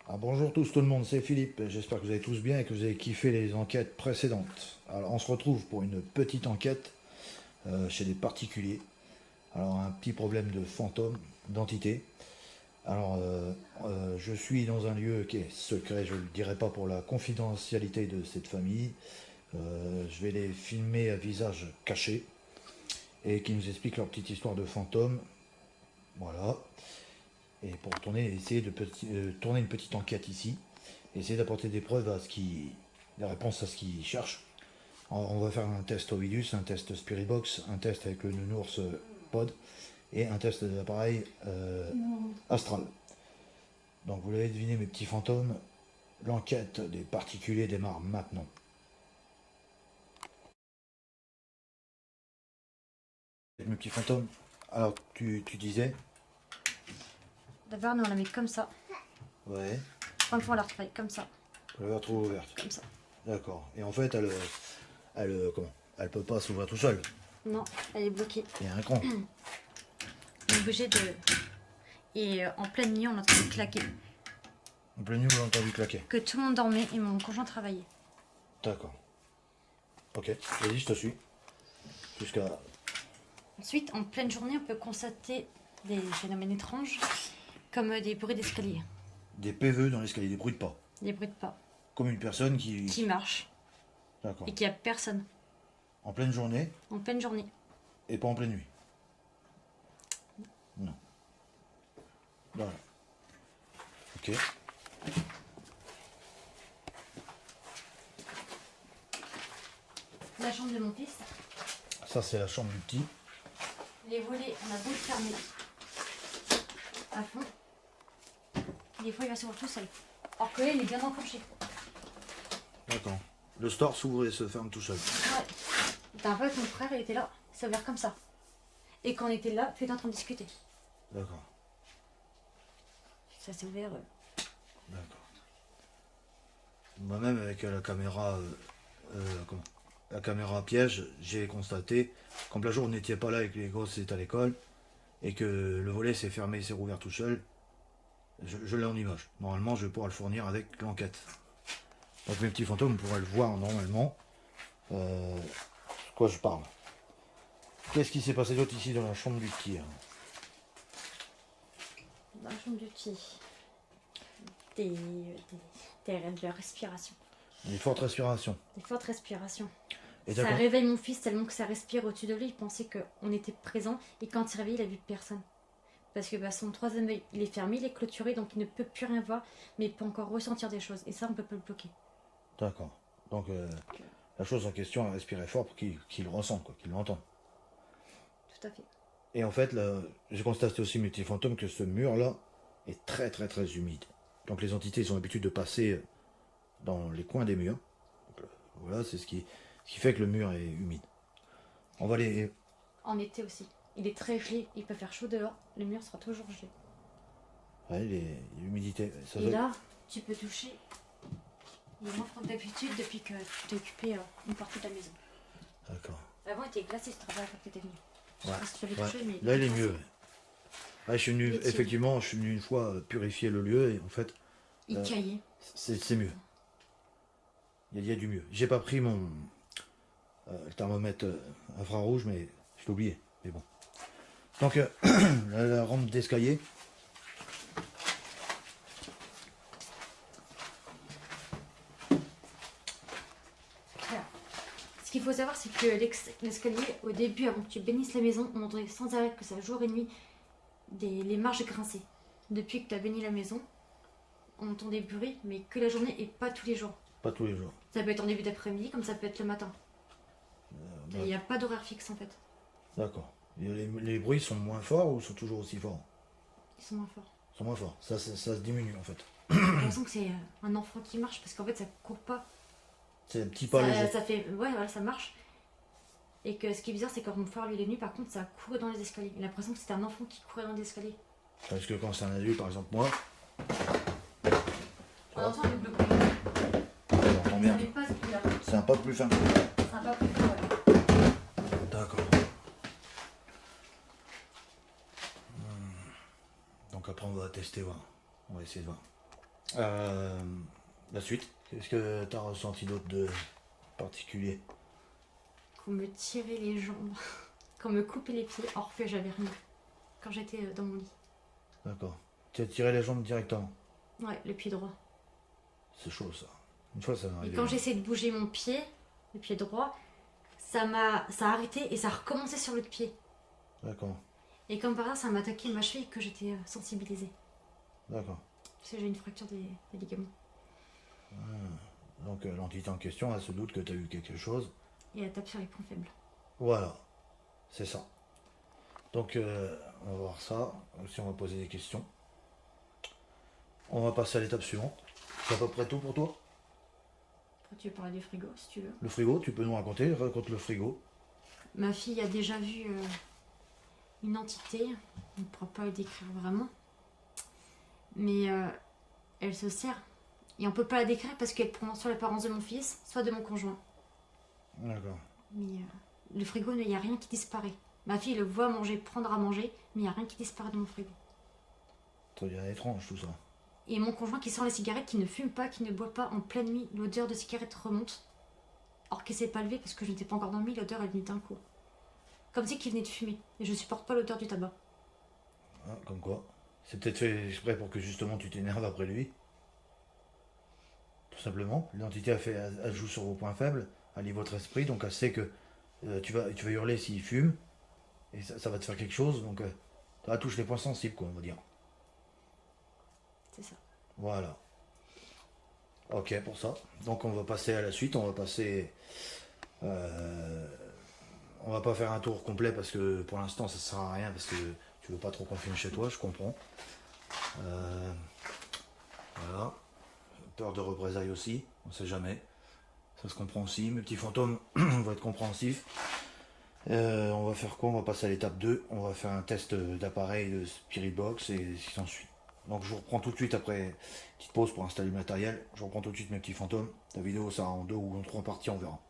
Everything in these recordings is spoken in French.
Bonjour tous tout le monde, c'est Philippe. J'espère que vous allez tous bien et que vous avez kiffé les enquêtes précédentes. Alors on se retrouve pour une petite enquête chez des particuliers. Alors un petit problème de fantôme, d'entité. Je suis dans un lieu qui est secret, je ne le dirai pas pour la confidentialité de cette famille. Je vais les filmer à visage caché et qui nous expliquent leur petite histoire de fantôme. Voilà. Et pour essayer de tourner une petite enquête ici, essayer d'apporter des preuves des réponses à ce qu'ils cherchent. On va faire un test Ovidus, un test Spiritbox, un test avec le nounours Pod et un test de l'appareil astral. Donc vous l'avez deviné mes petits fantômes, l'enquête des particuliers démarre maintenant. Mes petits fantômes, alors tu disais. D'abord, nous on la met comme ça. Ouais. Une fois on la retravaille comme ça. On la retrouve ouverte. Comme ça. D'accord. Et en fait, elle peut pas s'ouvrir tout seul. Non, elle est bloquée. Il y a un cran. On est obligé de. Et en pleine nuit, on entend claquer. En pleine nuit, vous l'avez entendu claquer. Que tout le monde dormait et mon conjoint travaillait. D'accord. Ok, vas-y, je te suis. Jusqu'à. Ensuite, en pleine journée, on peut constater des phénomènes étranges, comme des bruits d'escalier, Des PVE dans l'escalier, des bruits de pas. des bruits de pas, Comme une personne qui. qui marchent D'accord. et qu'il n'y a personne En pleine journée en pleine journée. et pas en pleine nuit. Non. Voilà. Ok. La chambre de mon fils, Ça, c'est la chambre du petit. les volets, on a beau le fermer à fond, des fois il va s'ouvrir tout seul. Alors que là, il est bien enclenché. D'accord. Le store s'ouvre et se ferme tout seul. Ouais. En fait, mon frère, il était là, ça ouvert comme ça. Et quand on était là, il était en train de discuter. D'accord. Ça s'est ouvert. D'accord. Moi-même, avec la caméra. La caméra piège, j'ai constaté, comme la jour où on n'était pas là et que les gosses étaient à l'école, et que le volet s'est fermé et s'est rouvert tout seul, je l'ai en image. Normalement, je vais pouvoir le fournir avec l'enquête. Donc mes petits fantômes pourraient le voir normalement. De quoi je parle? Qu'est-ce qui s'est passé d'autre ici dans la chambre du petit? Dans la chambre du petit. De la respiration. Des fortes respirations. Des fortes respirations. Et Ça d'accord. réveille mon fils tellement que ça respire au-dessus de lui. Il pensait qu'on était présent. Et quand il réveille, il a vu personne. Parce que son troisième œil, il est fermé, il est clôturé, donc il ne peut plus rien voir, mais il peut encore ressentir des choses. Et ça, on peut pas le bloquer. D'accord. Donc la chose en question, elle respirait fort pour qu'il le ressente, quoi, qu'il l'entende. Tout à fait. Et en fait, là, j'ai constaté aussi, mes petits fantômes, que ce mur-là est très très très humide. Donc les entités ils ont l'habitude de passer dans les coins des murs. Donc, voilà, c'est ce qui fait que le mur est humide. On va les. En été aussi. Il est très gelé, il peut faire chaud dehors, le mur sera toujours gelé. Ouais, l'humidité. Ça Et doit- là, tu peux toucher. Il est moins froid que d'habitude depuis que tu t'es occupé une partie de la maison. D'accord. Avant, il était glacé ce travail quand tu étais venu. Je sais Ouais. pas si tu l'avais Ouais. touché, mais. Là, il est glacé. mieux. Ouais, je suis venu, Il est tiède. effectivement, je suis venu une fois purifier le lieu et en fait, Il caillait. c'est mieux. Il y a du mieux. J'ai pas pris mon le thermomètre infrarouge, mais je l'ai oublié. Mais bon. Donc, la rampe d'escalier. Voilà. Ce qu'il faut savoir, c'est que l'escalier, au début, avant que tu bénisses la maison, on entendait sans arrêt que ça jour et nuit les marches grincer. Depuis que tu as béni la maison, on entend des bruits, mais que la journée et pas tous les jours. Pas tous les jours. Ça peut être en début d'après-midi, comme ça peut être le matin. Et il n'y a pas d'horaire fixe en fait. D'accord. Et les bruits sont moins forts ou sont toujours aussi forts? Ils sont moins forts. Ils sont moins forts. Ça se diminue en fait. J'ai l'impression que c'est un enfant qui marche parce qu'en fait ça court pas. C'est un petit pas léger. Ça fait. Ouais, voilà, ça marche. Et que ce qui est bizarre, c'est quand mon frère lui il est venu, par contre, ça courait dans les escaliers. Il a l'impression que c'était un enfant qui courait dans les escaliers. Parce que quand c'est un adulte, par exemple moi, On entend le bruit. on entend bien. Ça fait pas ce bruit-là. C'est un pas plus fin. C'est un pas plus fort, ouais. D'accord. Donc après on va tester voir. On va essayer de voir. Euh, la suite, qu'est-ce que t'as ressenti d'autre de particulier? Qu'on me tirait les jambes, qu'on me coupait les pieds, or que j'avais rien. Quand j'étais dans mon lit. D'accord. Tu as tiré les jambes directement. Ouais, le pied droit. C'est chaud ça. Une fois ça m'est Et arrivé. quand j'essayais de bouger mon pied, le pied droit, ça a arrêté et ça a recommencé sur l'autre pied. D'accord. Et comme par hasard, ça m'a attaqué ma cheville que j'étais sensibilisée. D'accord. Parce que j'ai une fracture des ligaments. Donc l'entité en question, elle se doute que tu as eu quelque chose. Et elle tape sur les points faibles. Voilà. C'est ça. Donc on va voir ça. Si on va poser des questions. On va passer à l'étape suivante. C'est à peu près tout pour toi? Après, tu veux parler du frigo si tu veux. Le frigo, tu peux nous raconter? Raconte le frigo. Ma fille a déjà vu une entité. On ne pourra pas le décrire vraiment. Mais elle se sert. Et on peut pas la décrire parce qu'elle prend soit l'apparence de mon fils, soit de mon conjoint. D'accord. Mais le frigo, il n'y a rien qui disparaît. Ma fille le voit manger, prendre à manger, mais il n'y a rien qui disparaît de mon frigo. Ça devient étrange tout ça. Et mon conjoint qui sent les cigarettes, qui ne fume pas, qui ne boit pas, en pleine nuit, l'odeur de cigarette remonte. Or qu'il s'est pas levé parce que je n'étais pas encore dormi, l'odeur est venue d'un coup. Comme si qu'il venait de fumer. Et je supporte pas l'odeur du tabac. Ah, comme quoi. C'est peut-être fait exprès pour que justement tu t'énerves après lui. Tout simplement. L'entité elle joue sur vos points faibles, elle lit votre esprit, donc elle sait que tu vas hurler s'il fume, et ça va te faire quelque chose, donc ça touche les points sensibles, quoi, on va dire. C'est ça. Voilà. Ok pour ça. Donc on va passer à la suite, on va passer... on va pas faire un tour complet parce que pour l'instant ça sert à rien, parce que tu veux pas trop qu'on filme chez toi, je comprends. Voilà. Peur de représailles aussi, on sait jamais. Ça se comprend aussi. Mes petits fantômes vont être compréhensifs. On va faire quoi? On va passer à l'étape 2. On va faire un test d'appareil de Spirit Box et ce qui s'ensuit. Donc je vous reprends tout de suite après petite pause pour installer le matériel. Je reprends tout de suite mes petits fantômes. La vidéo sera en 2 ou en 3 parties, on verra.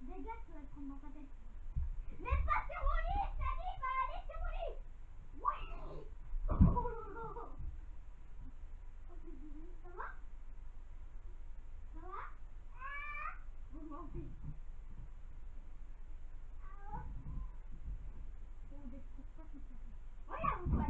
Dégage, tu vas le prendre dans ta tête. Mais pas sur mon lit, je t'ai dit, va aller sur mon lit. Oui. Ça va? Ça va? Je m'en fiche. Oh, des trucs pas tout ça. Regarde, toi.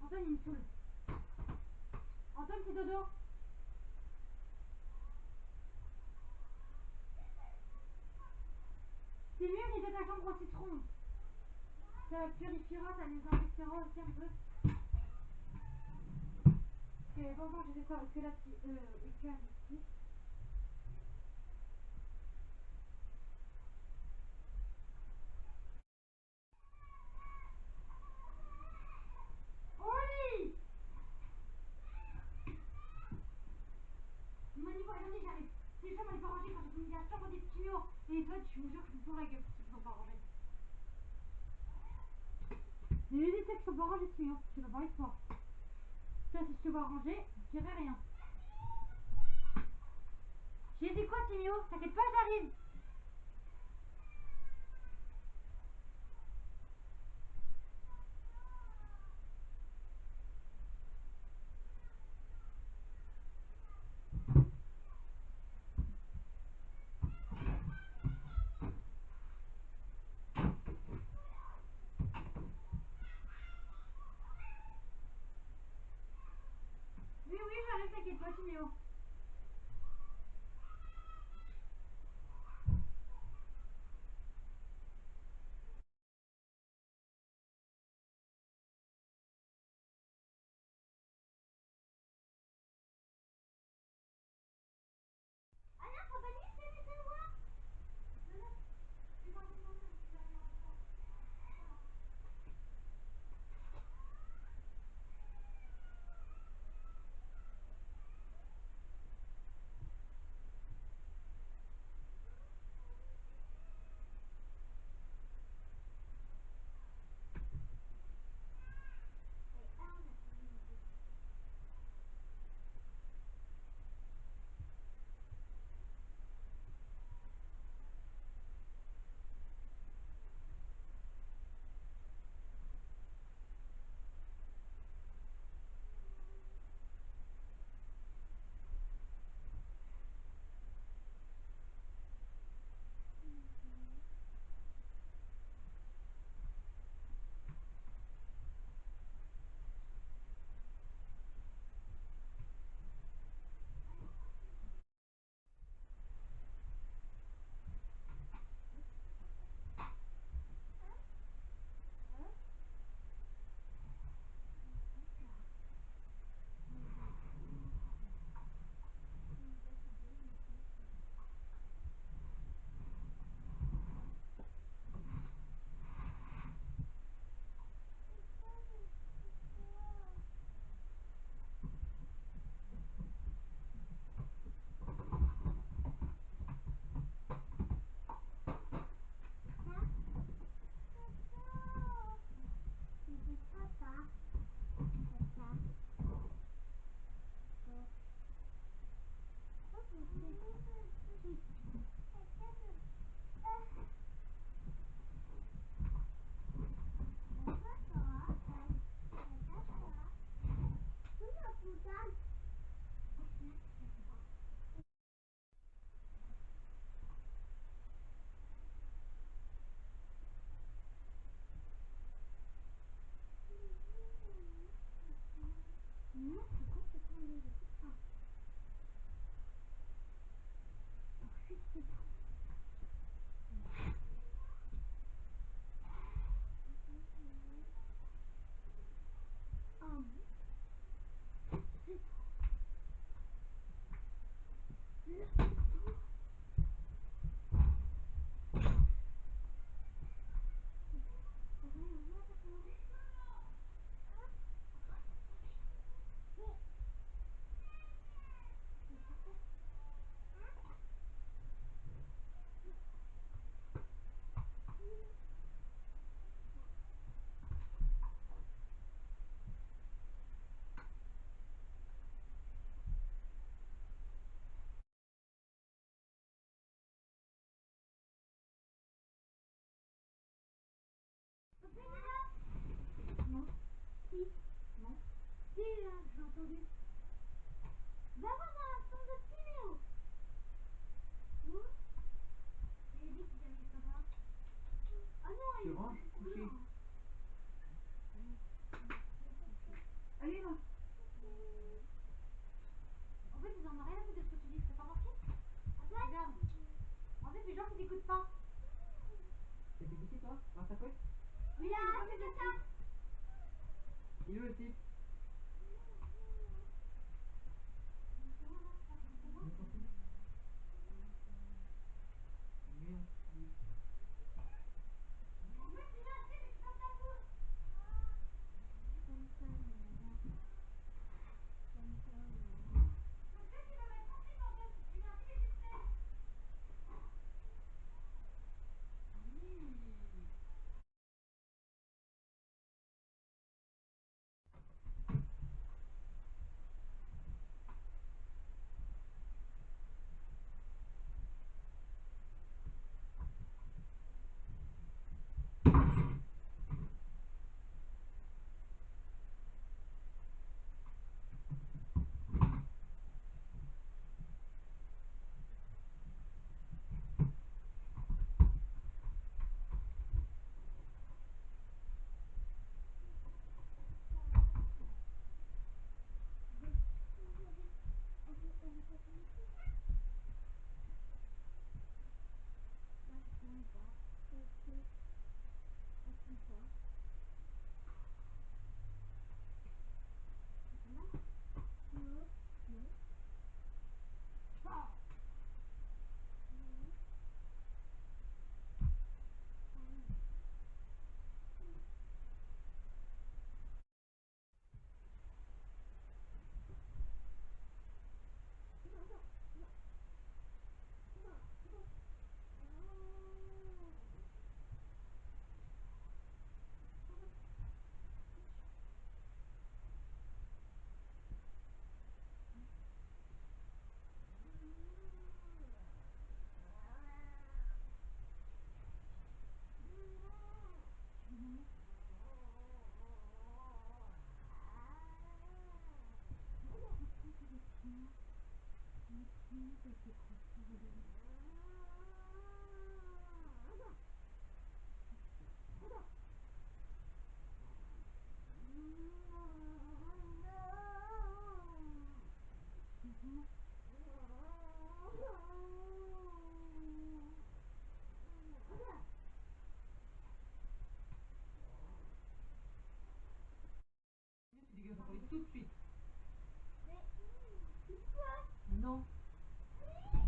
Antoine, il me saoule. Antoine, c'est dodo. C'est mieux, il est ta chambre au citron. Ça purifiera, ça désinfectera aussi un peu. Parce qu'il y a longtemps que j'ai fait ça que la petite, que la petite. faut, attendez, j'arrive. C'est les chambres, elle est pas rangée quand j'ai commis la chambre des petits murs. Et toi, je vous jure que je vous prends la gueule parce qu'ils sont pas rangés. Mais les détails qui sont pas rangés, Timio, tu vas parler de toi. Toi, si je te vois ranger, je dirai rien. J'ai dit quoi, Timio? T'inquiète pas, j'arrive. Oui, oui, j'arrive, t'inquiète pas, Timio. Alors, faut pas dire que c'est les voir. Non, non, c'est moi, j'arrive à toi. Non, pourquoi c'est pas les écoute pas? Juste ça. Non, Si, non. si, là, j'ai entendu. Va voir dans la chambre de Timéo. Où? Mais il dit qu'il vient de là-bas. Ah non, Tu il ranges, couché. Allez, là. En fait, ils en ont rien à foutre de ce que tu dis, t'as pas remarqué? Regarde. En fait, les gens qui t'écoutent pas. T'as été couché toi dans ta couette? Oui, Là, ils ont pas c'est fait de ça. slip. Il est où le type? Mais comment là, ça fait pour moi? On s'en fout. Mais on s'en fout. En fait, déjà, tu sais, mais c'est pas de ta faute. Comme ça, voilà. Comme ça, voilà. Donc, là, tu vas mettre un slip en fait. Tu dégages encore tout de suite. Tu peux. Non.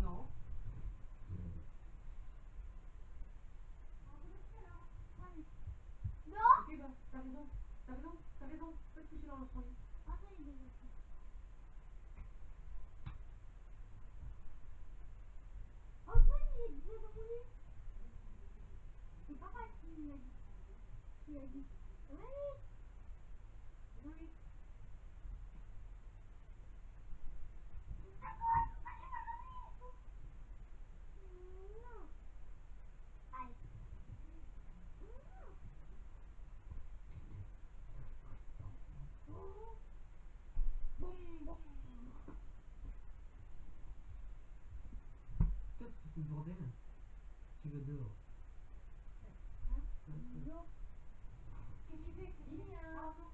Non. Non. Ok, bah, t'as raison. T'as raison. T'as raison. Va te coucher dans ton lit. Attends, il est déjà fait. Antoine, il est déjà dans mon lit. C'est papa qui l'a dit. Qui l'a dit. Oui. Oui. Non. Allez. Non. Bon, bon. Toi, tu fous le bordel. Tu vas dehors. Non. Qu'est-ce que tu fais? Ah non.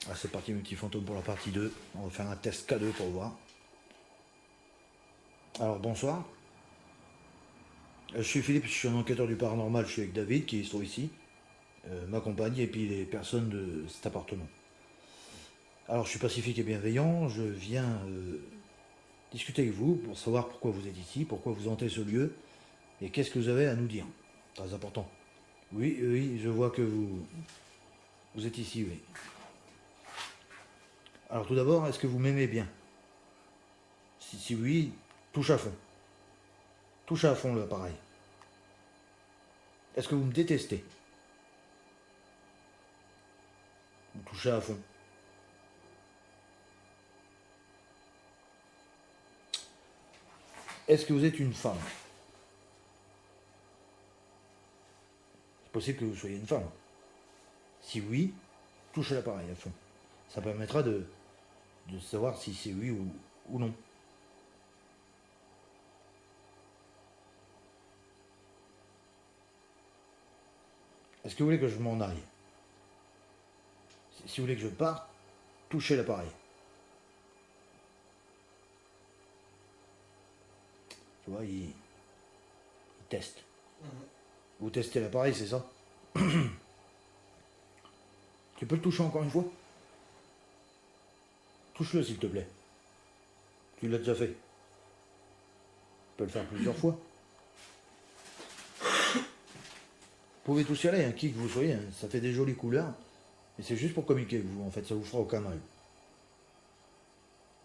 Ah, c'est parti mes petits fantômes pour la partie 2. On va faire un test K2 pour voir. Alors bonsoir. Je suis Philippe, je suis un enquêteur du paranormal, je suis avec David qui se trouve ici, ma compagne et puis les personnes de cet appartement. Alors je suis pacifique et bienveillant, je viens discuter avec vous pour savoir pourquoi vous êtes ici, pourquoi vous hantez ce lieu et qu'est-ce que vous avez à nous dire. Très important. Oui, oui, je vois que vous êtes ici, oui. Alors tout d'abord, est-ce que vous m'aimez bien? Si oui, touche à fond. Touchez à fond l'appareil. Est-ce que vous me détestez? Vous touchez à fond. Est-ce que vous êtes une femme? C'est possible que vous soyez une femme. Si oui, touchez l'appareil à fond. Ça permettra de savoir si c'est oui ou non. Est-ce que vous voulez que je m'en aille? Si vous voulez que je parte, touchez l'appareil. Tu vois, il teste. Vous testez l'appareil, c'est ça? Tu peux le toucher encore une fois? Touche-le s'il te plaît. Tu l'as déjà fait. Tu peux le faire plusieurs fois. Vous pouvez toucher à l'ail, qui que vous soyez, hein, ça fait des jolies couleurs. Et c'est juste pour communiquer avec vous, en fait, ça vous fera aucun mal.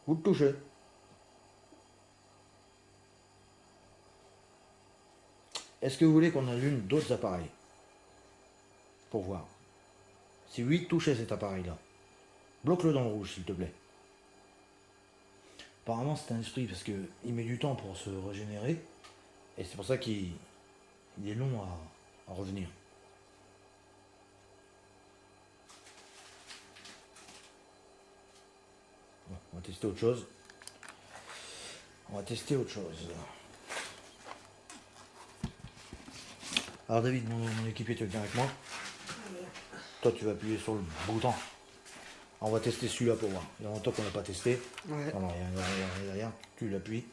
Vous le touchez. Est-ce que vous voulez qu'on allume d'autres appareils? Pour voir. Si oui, touchez cet appareil-là. Bloque-le dans le rouge, s'il te plaît. Apparemment, c'est un esprit, parce qu'il met du temps pour se régénérer. Et c'est pour ça qu'il est long à revenir. Bon, on va tester autre chose. Alors David, mon équipier, tu viens avec moi. Toi, tu vas appuyer sur le bouton. On va tester celui-là pour voir. Il y a longtemps qu'on n'a pas testé. Ouais. Non, rien. Tu l'appuies.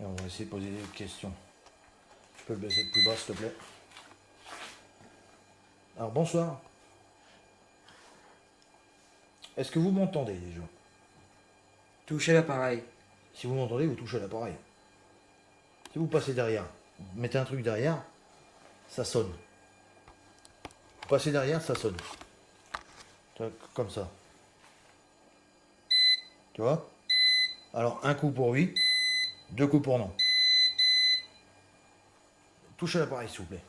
Et on va essayer de poser des questions. Tu peux le baisser plus bas, s'il te plaît. Alors, bonsoir. Est-ce que vous m'entendez déjà? Touchez l'appareil. Si vous m'entendez, vous touchez l'appareil. Si vous passez derrière, vous mettez un truc derrière, ça sonne. Vous passez derrière, ça sonne. Comme ça. Tu vois? Alors, un coup pour oui, 2 coups pour non. Touchez l'appareil, s'il vous plaît.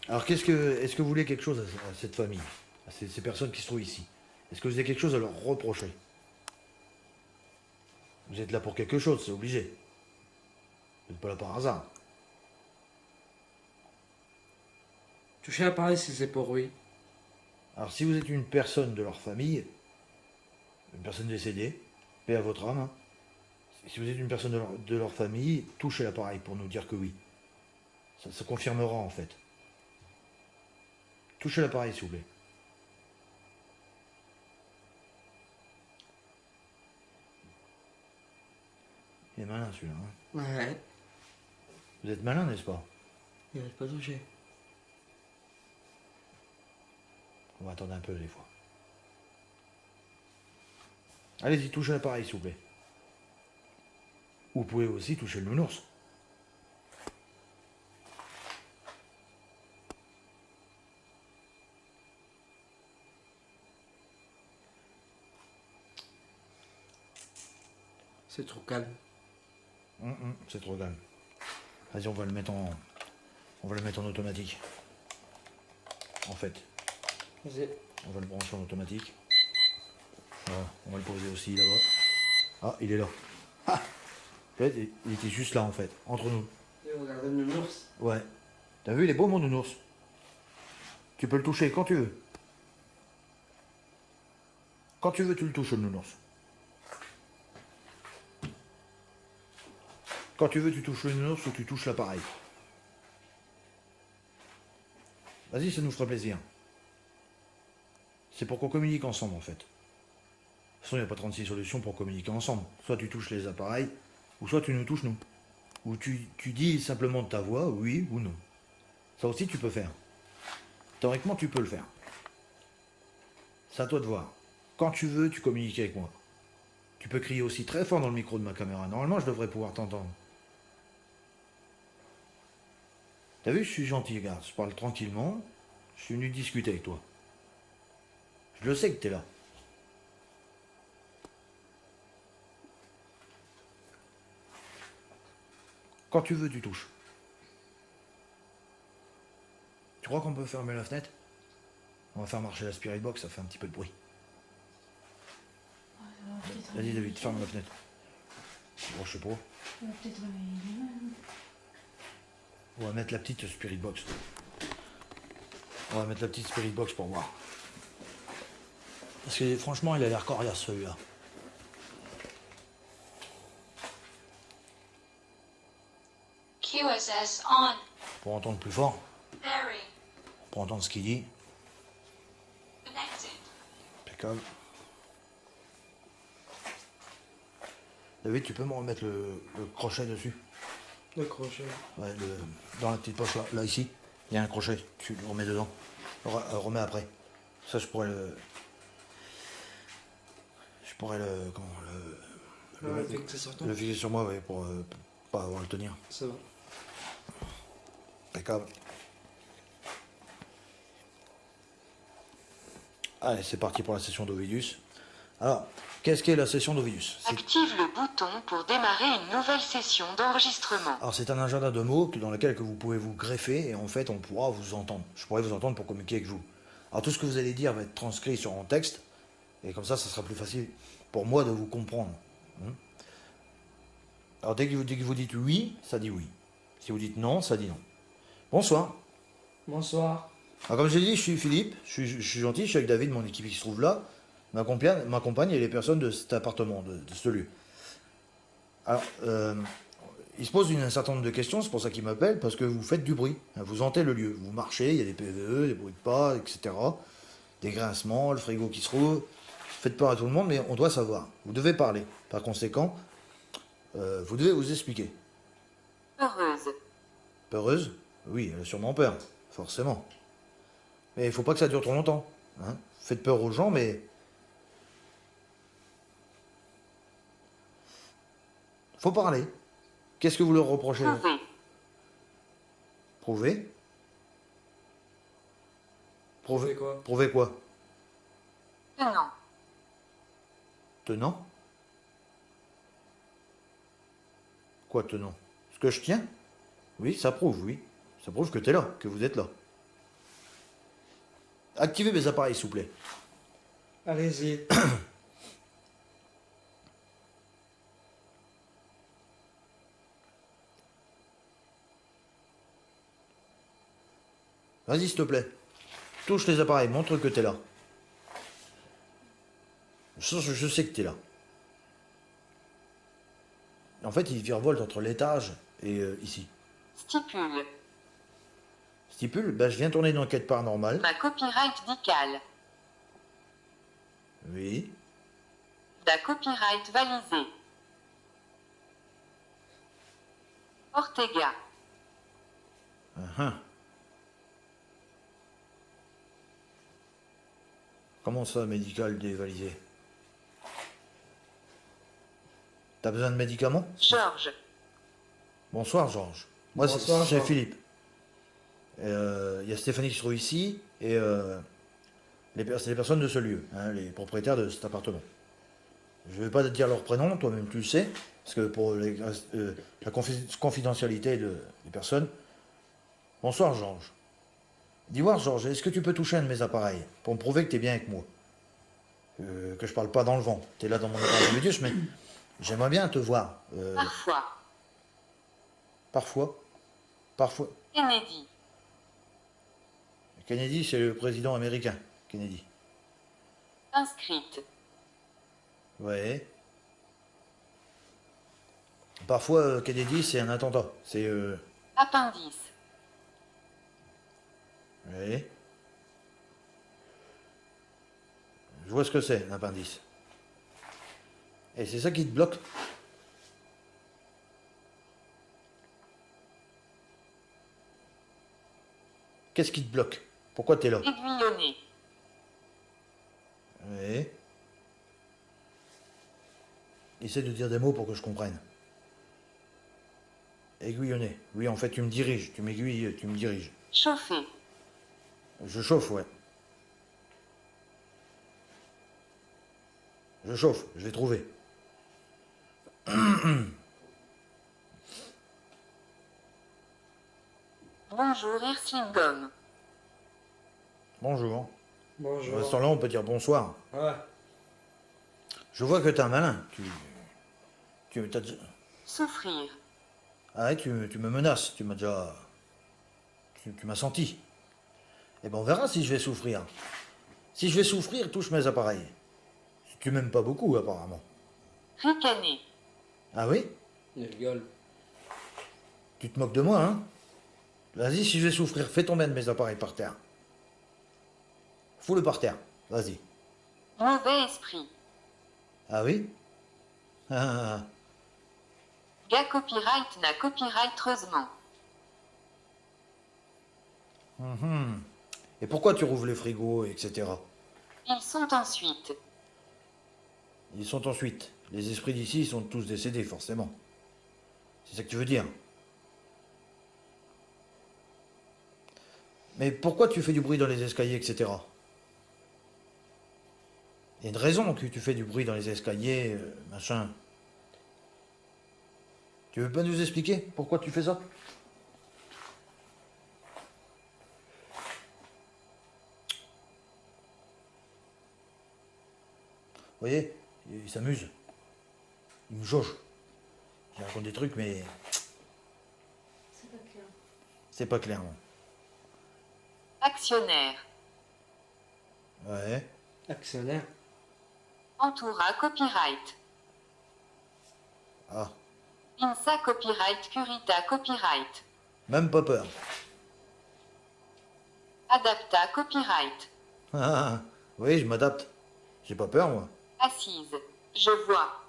Alors, est-ce que vous voulez quelque chose à cette famille, à ces personnes qui se trouvent ici? Est-ce que vous avez quelque chose à leur reprocher? Vous êtes là pour quelque chose, c'est obligé. Vous n'êtes pas là par hasard. Touchez l'appareil si c'est pour oui. Alors, si vous êtes une personne de leur famille, une personne décédée, paix à votre âme, hein. Si vous êtes une personne de leur famille, touchez l'appareil pour nous dire que oui. Ça confirmera en fait. Touchez l'appareil, s'il vous plaît. Il est malin celui-là. Hein. Ouais. Vous êtes malin, n'est-ce pas? Il n'arrive pas touché. On va attendre un peu des fois. Allez-y, touchez l'appareil, s'il vous plaît. Vous pouvez aussi toucher le nounours. C'est trop calme. C'est trop calme. Vas-y, on va le mettre en automatique. En fait, Vas-y. on va le brancher en automatique. Voilà, on va le poser aussi là-bas. Ah, il est là. Ah, il était juste là en fait, entre nous. Et regardez le nounours. Ouais. T'as vu, il est beau mon nounours. Tu peux le toucher quand tu veux. Quand tu veux, tu le touches le nounours. Quand tu veux, tu touches le nounours ou tu touches l'appareil. Vas-y, ça nous ferait plaisir. C'est pour qu'on communique ensemble en fait. De toute façon, il n'y a pas 36 solutions pour communiquer ensemble. Soit tu touches les appareils, ou soit tu nous touches nous. Ou tu dis simplement de ta voix, oui ou non. Ça aussi tu peux faire. Théoriquement tu peux le faire. C'est à toi de voir. Quand tu veux, tu communiques avec moi. Tu peux crier aussi très fort dans le micro de ma caméra. Normalement, je devrais pouvoir t'entendre. T'as vu, je suis gentil, regarde. Je parle tranquillement. Je suis venu discuter avec toi. Je le sais que t'es là. Quand tu veux, tu touches. Tu crois qu'on peut fermer la fenêtre? On va faire marcher la Spirit Box, ça fait un petit peu de bruit. Vas-y David, ferme la fenêtre. Bon, je sais pas. On va peut-être réveiller les mains. On va mettre la petite Spirit Box. On va mettre la petite Spirit Box pour voir. Parce que franchement, il a l'air coriace celui-là. QSS on. Pour entendre plus fort, Very pour entendre ce qu'il dit. connected. Impeccable. David, tu peux me remettre le crochet dessus? Le crochet. Ouais, dans la petite poche là, là ici, il y a un crochet, tu le remets dedans. Remets après. Ça je pourrais le. Je pourrais le. Comment Ouais, fait que ça sorte. le fixer sur moi, ouais, pour pas avoir à le tenir. Ça va. Impeccable. Allez, c'est parti pour la session d'Ovidus. Alors, qu'est-ce qu'est la session d'Ovidus? Active le bouton pour démarrer une nouvelle session d'enregistrement. Alors c'est un agenda de mots dans lequel que vous pouvez vous greffer et en fait on pourra vous entendre. Je pourrai vous entendre pour communiquer avec vous. Alors tout ce que vous allez dire va être transcrit sur un texte et comme ça sera plus facile pour moi de vous comprendre. Alors dès que vous dites oui, ça dit oui. Si vous dites non, ça dit non. Bonsoir. Bonsoir. Alors comme je l'ai dit, je suis Philippe, je suis gentil, je suis avec David, mon équipe qui se trouve là, ma compagne et les personnes de cet appartement, de ce lieu. Alors, il se pose un certain nombre de questions, c'est pour ça qu'il m'appelle, parce que vous faites du bruit, hein, vous hantez le lieu, vous marchez, il y a des PVE, des bruits de pas, etc. Des grincements, le frigo qui se roule, faites peur à tout le monde, mais on doit savoir. Vous devez parler. Par conséquent, vous devez vous expliquer. Heureuse. Peureuse? Oui, elle a sûrement peur, forcément. Mais il faut pas que ça dure trop longtemps. Hein. Faites peur aux gens, mais... faut parler. Qu'est-ce que vous leur reprochez? Prouver. Prouver? Prouver quoi? Prouver quoi? Tenant. Tenant? Quoi tenant? Ce que je tiens? Oui, ça prouve, oui. Ça prouve que t'es là, que vous êtes là. Activez mes appareils, s'il vous plaît. Allez-y. Vas-y, s'il te plaît. Touche les appareils, montre que t'es là. Je sais que t'es là. En fait, il virevolte entre l'étage et ici. Stipule. Stipule, ben, je viens tourner une enquête paranormale. Ma copyright dicale. Oui. Da copyright validé. Ortega. Uh-huh. Comment ça, médical dévalisé? T'as besoin de médicaments? Georges. Bonsoir, Georges. Moi, Bonsoir, c'est Georges. Philippe. Il y a Stéphanie qui se trouve ici et c'est les personnes de ce lieu, hein, les propriétaires de cet appartement. Je ne vais pas te dire leur prénom, toi-même tu le sais, parce que pour la confidentialité des personnes. Bonsoir, Georges. Dis voir, Georges, est-ce que tu peux toucher un de mes appareils pour me prouver que tu es bien avec moi? Que je parle pas dans le vent. Tu es là dans mon appareil Médius, mais j'aimerais bien te voir. Parfois. Parfois. Parfois. Kennedy. Kennedy, c'est le président américain. Kennedy. Inscrite. Ouais. Parfois, Kennedy, c'est un attentat. C'est. Appendice. Ouais. Je vois ce que c'est, l'appendice. Et c'est ça qui te bloque? Qu'est-ce qui te bloque? Pourquoi t'es là? Aiguillonné. Oui. Essaie de dire des mots pour que je comprenne. Aiguillonné. Oui, en fait, tu me diriges. Tu m'aiguilles, tu me diriges. Chauffer. Je chauffe, ouais. Je chauffe, je vais trouver. Bonjour Irsingom. Bonjour. Bonjour. À ce temps-là, on peut dire bonsoir. Ouais. Je vois que t'es un malin. T'as déjà... Souffrir. Ah ouais, tu me menaces. Tu m'as déjà... Tu m'as senti. Eh ben, on verra si je vais souffrir. Si je vais souffrir, touche mes appareils. Tu m'aimes pas beaucoup, apparemment. Ricaner. Ah oui? Il rigole. Tu te moques de moi, hein? Vas-y, si je vais souffrir, fais tomber un de mes appareils par terre. Fous-le par terre. Vas-y. Mauvais esprit. Ah oui? Ah, Gars copyright n'a copyrightereusement. mhm. Et pourquoi tu rouvres les frigos, etc.? Ils sont ensuite. Ils sont ensuite. Les esprits d'ici, ils sont tous décédés, forcément. C'est ça que tu veux dire? Mais pourquoi tu fais du bruit dans les escaliers, etc.? Il y a une raison que tu fais du bruit dans les escaliers, machin. Tu veux pas nous expliquer pourquoi tu fais ça? Vous voyez, il s'amuse. Il me jauge. Je raconte des trucs, mais C'est pas clair. c'est pas clair, non. Actionnaire. Ouais. Actionnaire. Entoura copyright. Ah, Insa copyright Curita copyright. même pas peur. Adapta copyright. Ah, oui, je m'adapte. J'ai pas peur, moi. Assise. Je vois.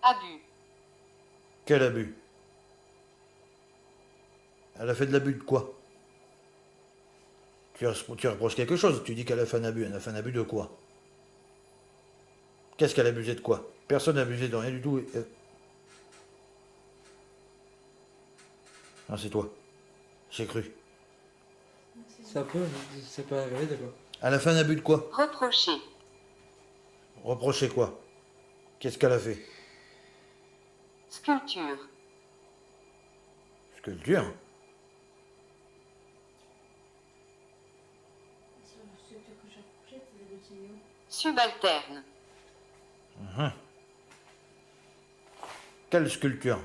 Abus. Quel abus? Elle a fait de l'abus de quoi? Tu reproches quelque chose, tu dis qu'elle a fait un abus. Elle a fait un abus de quoi? Qu'est-ce qu'elle a abusé de quoi? Personne n'a abusé de rien du tout. Ah, c'est toi. J'ai cru. Ça peut, c'est pas arrivé de quoi. Elle a fait un abus de quoi? Reprocher. Reprocher quoi? Qu'est-ce qu'elle a fait? Sculpture. Sculpture? Ce que j'ai approché, c'est le tuyau. Subalterne. Mhm. Quelle sculpture?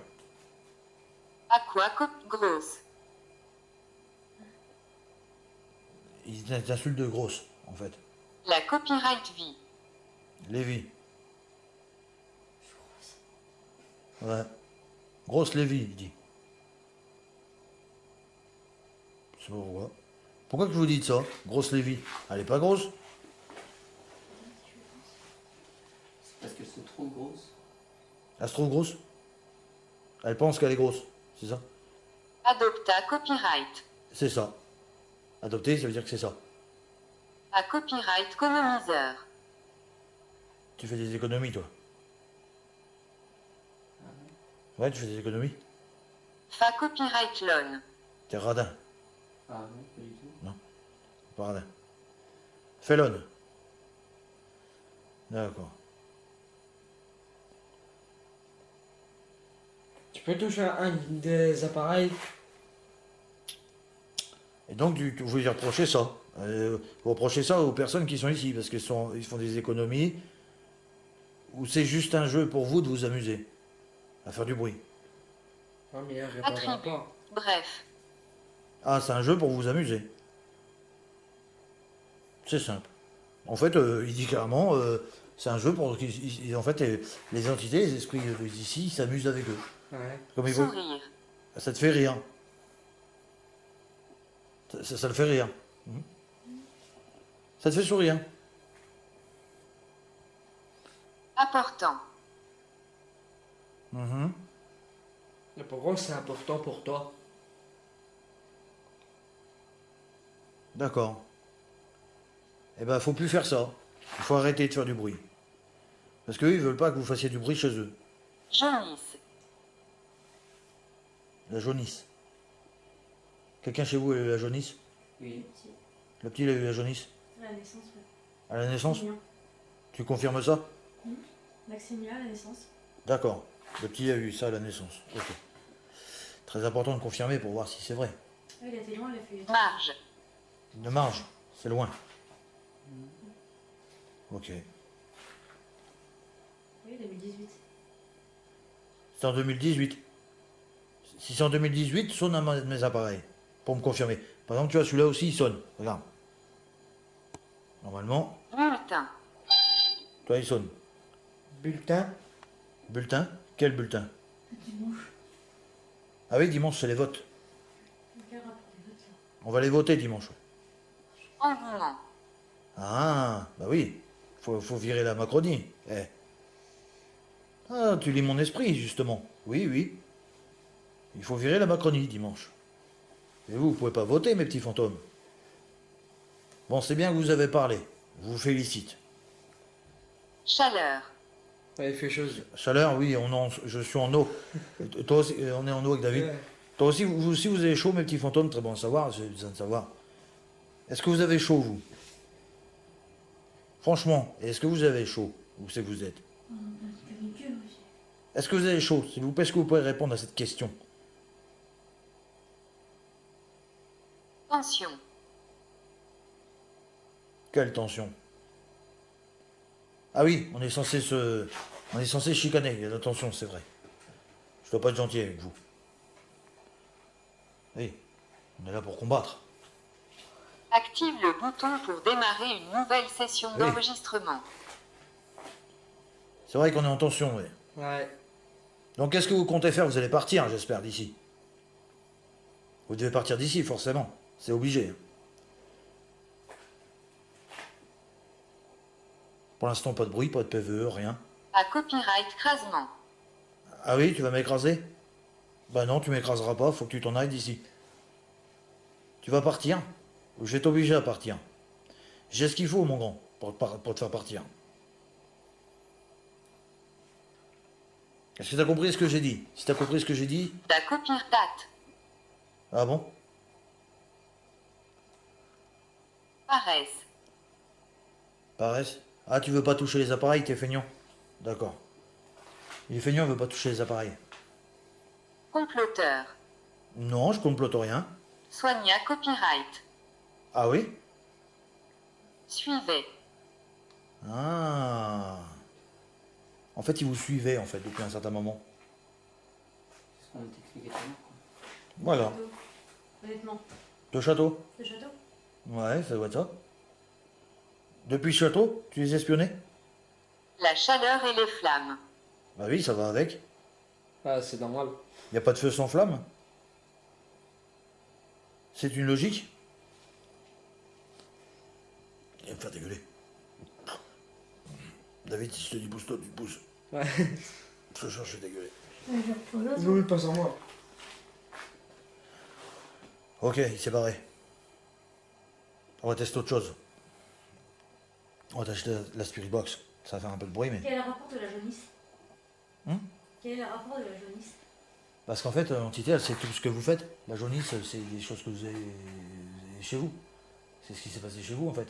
Aqua grosse. Ils t'insultent de grosse, en fait. La copyright vie. Lévi. Ouais. Grosse Lévi, il dit. Je sais pas pourquoi. Pourquoi que je vous dites ça? Grosse Lévi. Elle est pas grosse? C'est parce qu'elles sont trop grosses. Elle se trouve grosse? Elle pense qu'elle est grosse, c'est ça? Adopta copyright. C'est ça. Adopter, ça veut dire que c'est ça. À copyright coloniseur. Tu fais des économies, toi. Ouais, tu fais des économies. Fa copyright loan. T'es radin. Ah non, pas du tout. Pas radin. Félonne. D'accord. Tu peux toucher un des appareils. Et donc, vous lui reprochez ça. Vous reprochez ça aux personnes qui sont ici, parce qu'ils ils font des économies, ou c'est juste un jeu pour vous de vous amuser, à faire du bruit. Ah, mais elle répondra Attribut. pas. Bref. Ah, c'est un jeu pour vous amuser. C'est simple. En fait, il dit clairement, c'est un jeu pour... En fait, les entités, les esprits d'ici, ils s'amusent avec eux. Ouais. Comme ils veulent. Sourire. Ça te fait rire. Ça le fait rire. Ça te fait sourire. Important. Mhm. Et pourquoi c'est important pour toi? D'accord. Eh ben, faut plus faire ça. Il faut arrêter de faire du bruit. Parce qu'eux, ils veulent pas que vous fassiez du bruit chez eux. Jaunisse. La jaunisse. Quelqu'un chez vous a eu la jaunisse? Oui. Le petit, il a eu la jaunisse? À la naissance, ouais. À la naissance? Maximilien. Tu confirmes ça? Maximilien, à la naissance. D'accord. Le petit a eu ça à la naissance. Ok. Très important de confirmer pour voir si c'est vrai. Ouais, il a été loin, il a fait. Marge. De marge, c'est loin. Ok. Oui, 2018. C'est en 2018. Si c'est en 2018, sonne un de mes appareils. Pour me confirmer. Par exemple, tu vois, celui-là aussi, il sonne. Regarde. Normalement, Bulletin. toi, il sonne. Bulletin? Bulletin? Quel bulletin? Dimanche. Ah oui, dimanche, c'est les votes. Quel rapport des votes là? On va les voter dimanche. Engouement. Ah, bah oui. Faut virer la Macronie. Eh. Ah, tu lis mon esprit, justement. Oui, oui. Il faut virer la Macronie dimanche. Et vous pouvez pas voter, mes petits fantômes. Bon, c'est bien que vous avez parlé. Je vous félicite. Chaleur. Ouais, il fait chose. Chaleur, oui, je suis en eau. Toi aussi, on est en eau avec David. Ouais. Toi aussi, vous aussi, vous avez chaud, mes petits fantômes. Très bon à savoir, j'ai besoin de savoir. Est-ce que vous avez chaud, vous? Franchement, est-ce que vous avez chaud? Où c'est que vous êtes? Est-ce que vous avez chaud? S'il vous plaît, est-ce que vous pouvez répondre à cette question? Tension. Quelle tension? Ah oui, on est censé chicaner. Il y a de la tension, c'est vrai. Je dois pas être gentil avec vous. Oui, on est là pour combattre. Active le bouton pour démarrer une nouvelle session Oui. d'enregistrement. C'est vrai qu'on est en tension, oui. Ouais. Donc qu'est-ce que vous comptez faire? Vous allez partir, j'espère, d'ici. Vous devez partir d'ici, forcément. C'est obligé. Pour l'instant, pas de bruit, pas de PVE, rien. À copyright crasement. Ah oui, tu vas m'écraser? Bah non, tu m'écraseras pas, faut que tu t'en ailles d'ici. Tu vas partir? Je vais t'obliger à partir. J'ai ce qu'il faut, mon grand, pour te faire partir. Est-ce que t'as compris ce que j'ai dit? Si t'as compris ce que j'ai dit... À copyright date. Ah bon? Paresse. Paresse? Ah, tu veux pas toucher les appareils, t'es feignant? D'accord. Il est feignant, il veut pas toucher les appareils. Comploteur. Non, je complote rien. Soignez à copyright. Ah oui? Suivez. Ah. En fait, il vous suivait, en fait, depuis un certain moment. C'est ce qu'on t'expliquait tout à l'heure, quoi. Voilà. Château. Honnêtement. Le château? Le château? Ouais, ça doit être ça. Depuis le château, tu les espionnais? La chaleur et les flammes. Bah oui, ça va avec. Ah, c'est normal. Y a pas de feu sans flamme. C'est une logique. Il va me faire dégueuler. David, si je te dis pousse-toi, tu te pousses. Ouais. Ce soir, je vais dégueuler. Oui, pas sans moi. Ok, il s'est barré. On va tester autre chose. On va t'acheter la Spirit Box. Ça va faire un peu de bruit, mais... Quel est le rapport de la jaunisse? Quel est le rapport de la jaunisse? Parce qu'en fait, l'entité, elle sait tout ce que vous faites. La jaunisse, c'est des choses que vous avez chez vous. C'est ce qui s'est passé chez vous, en fait.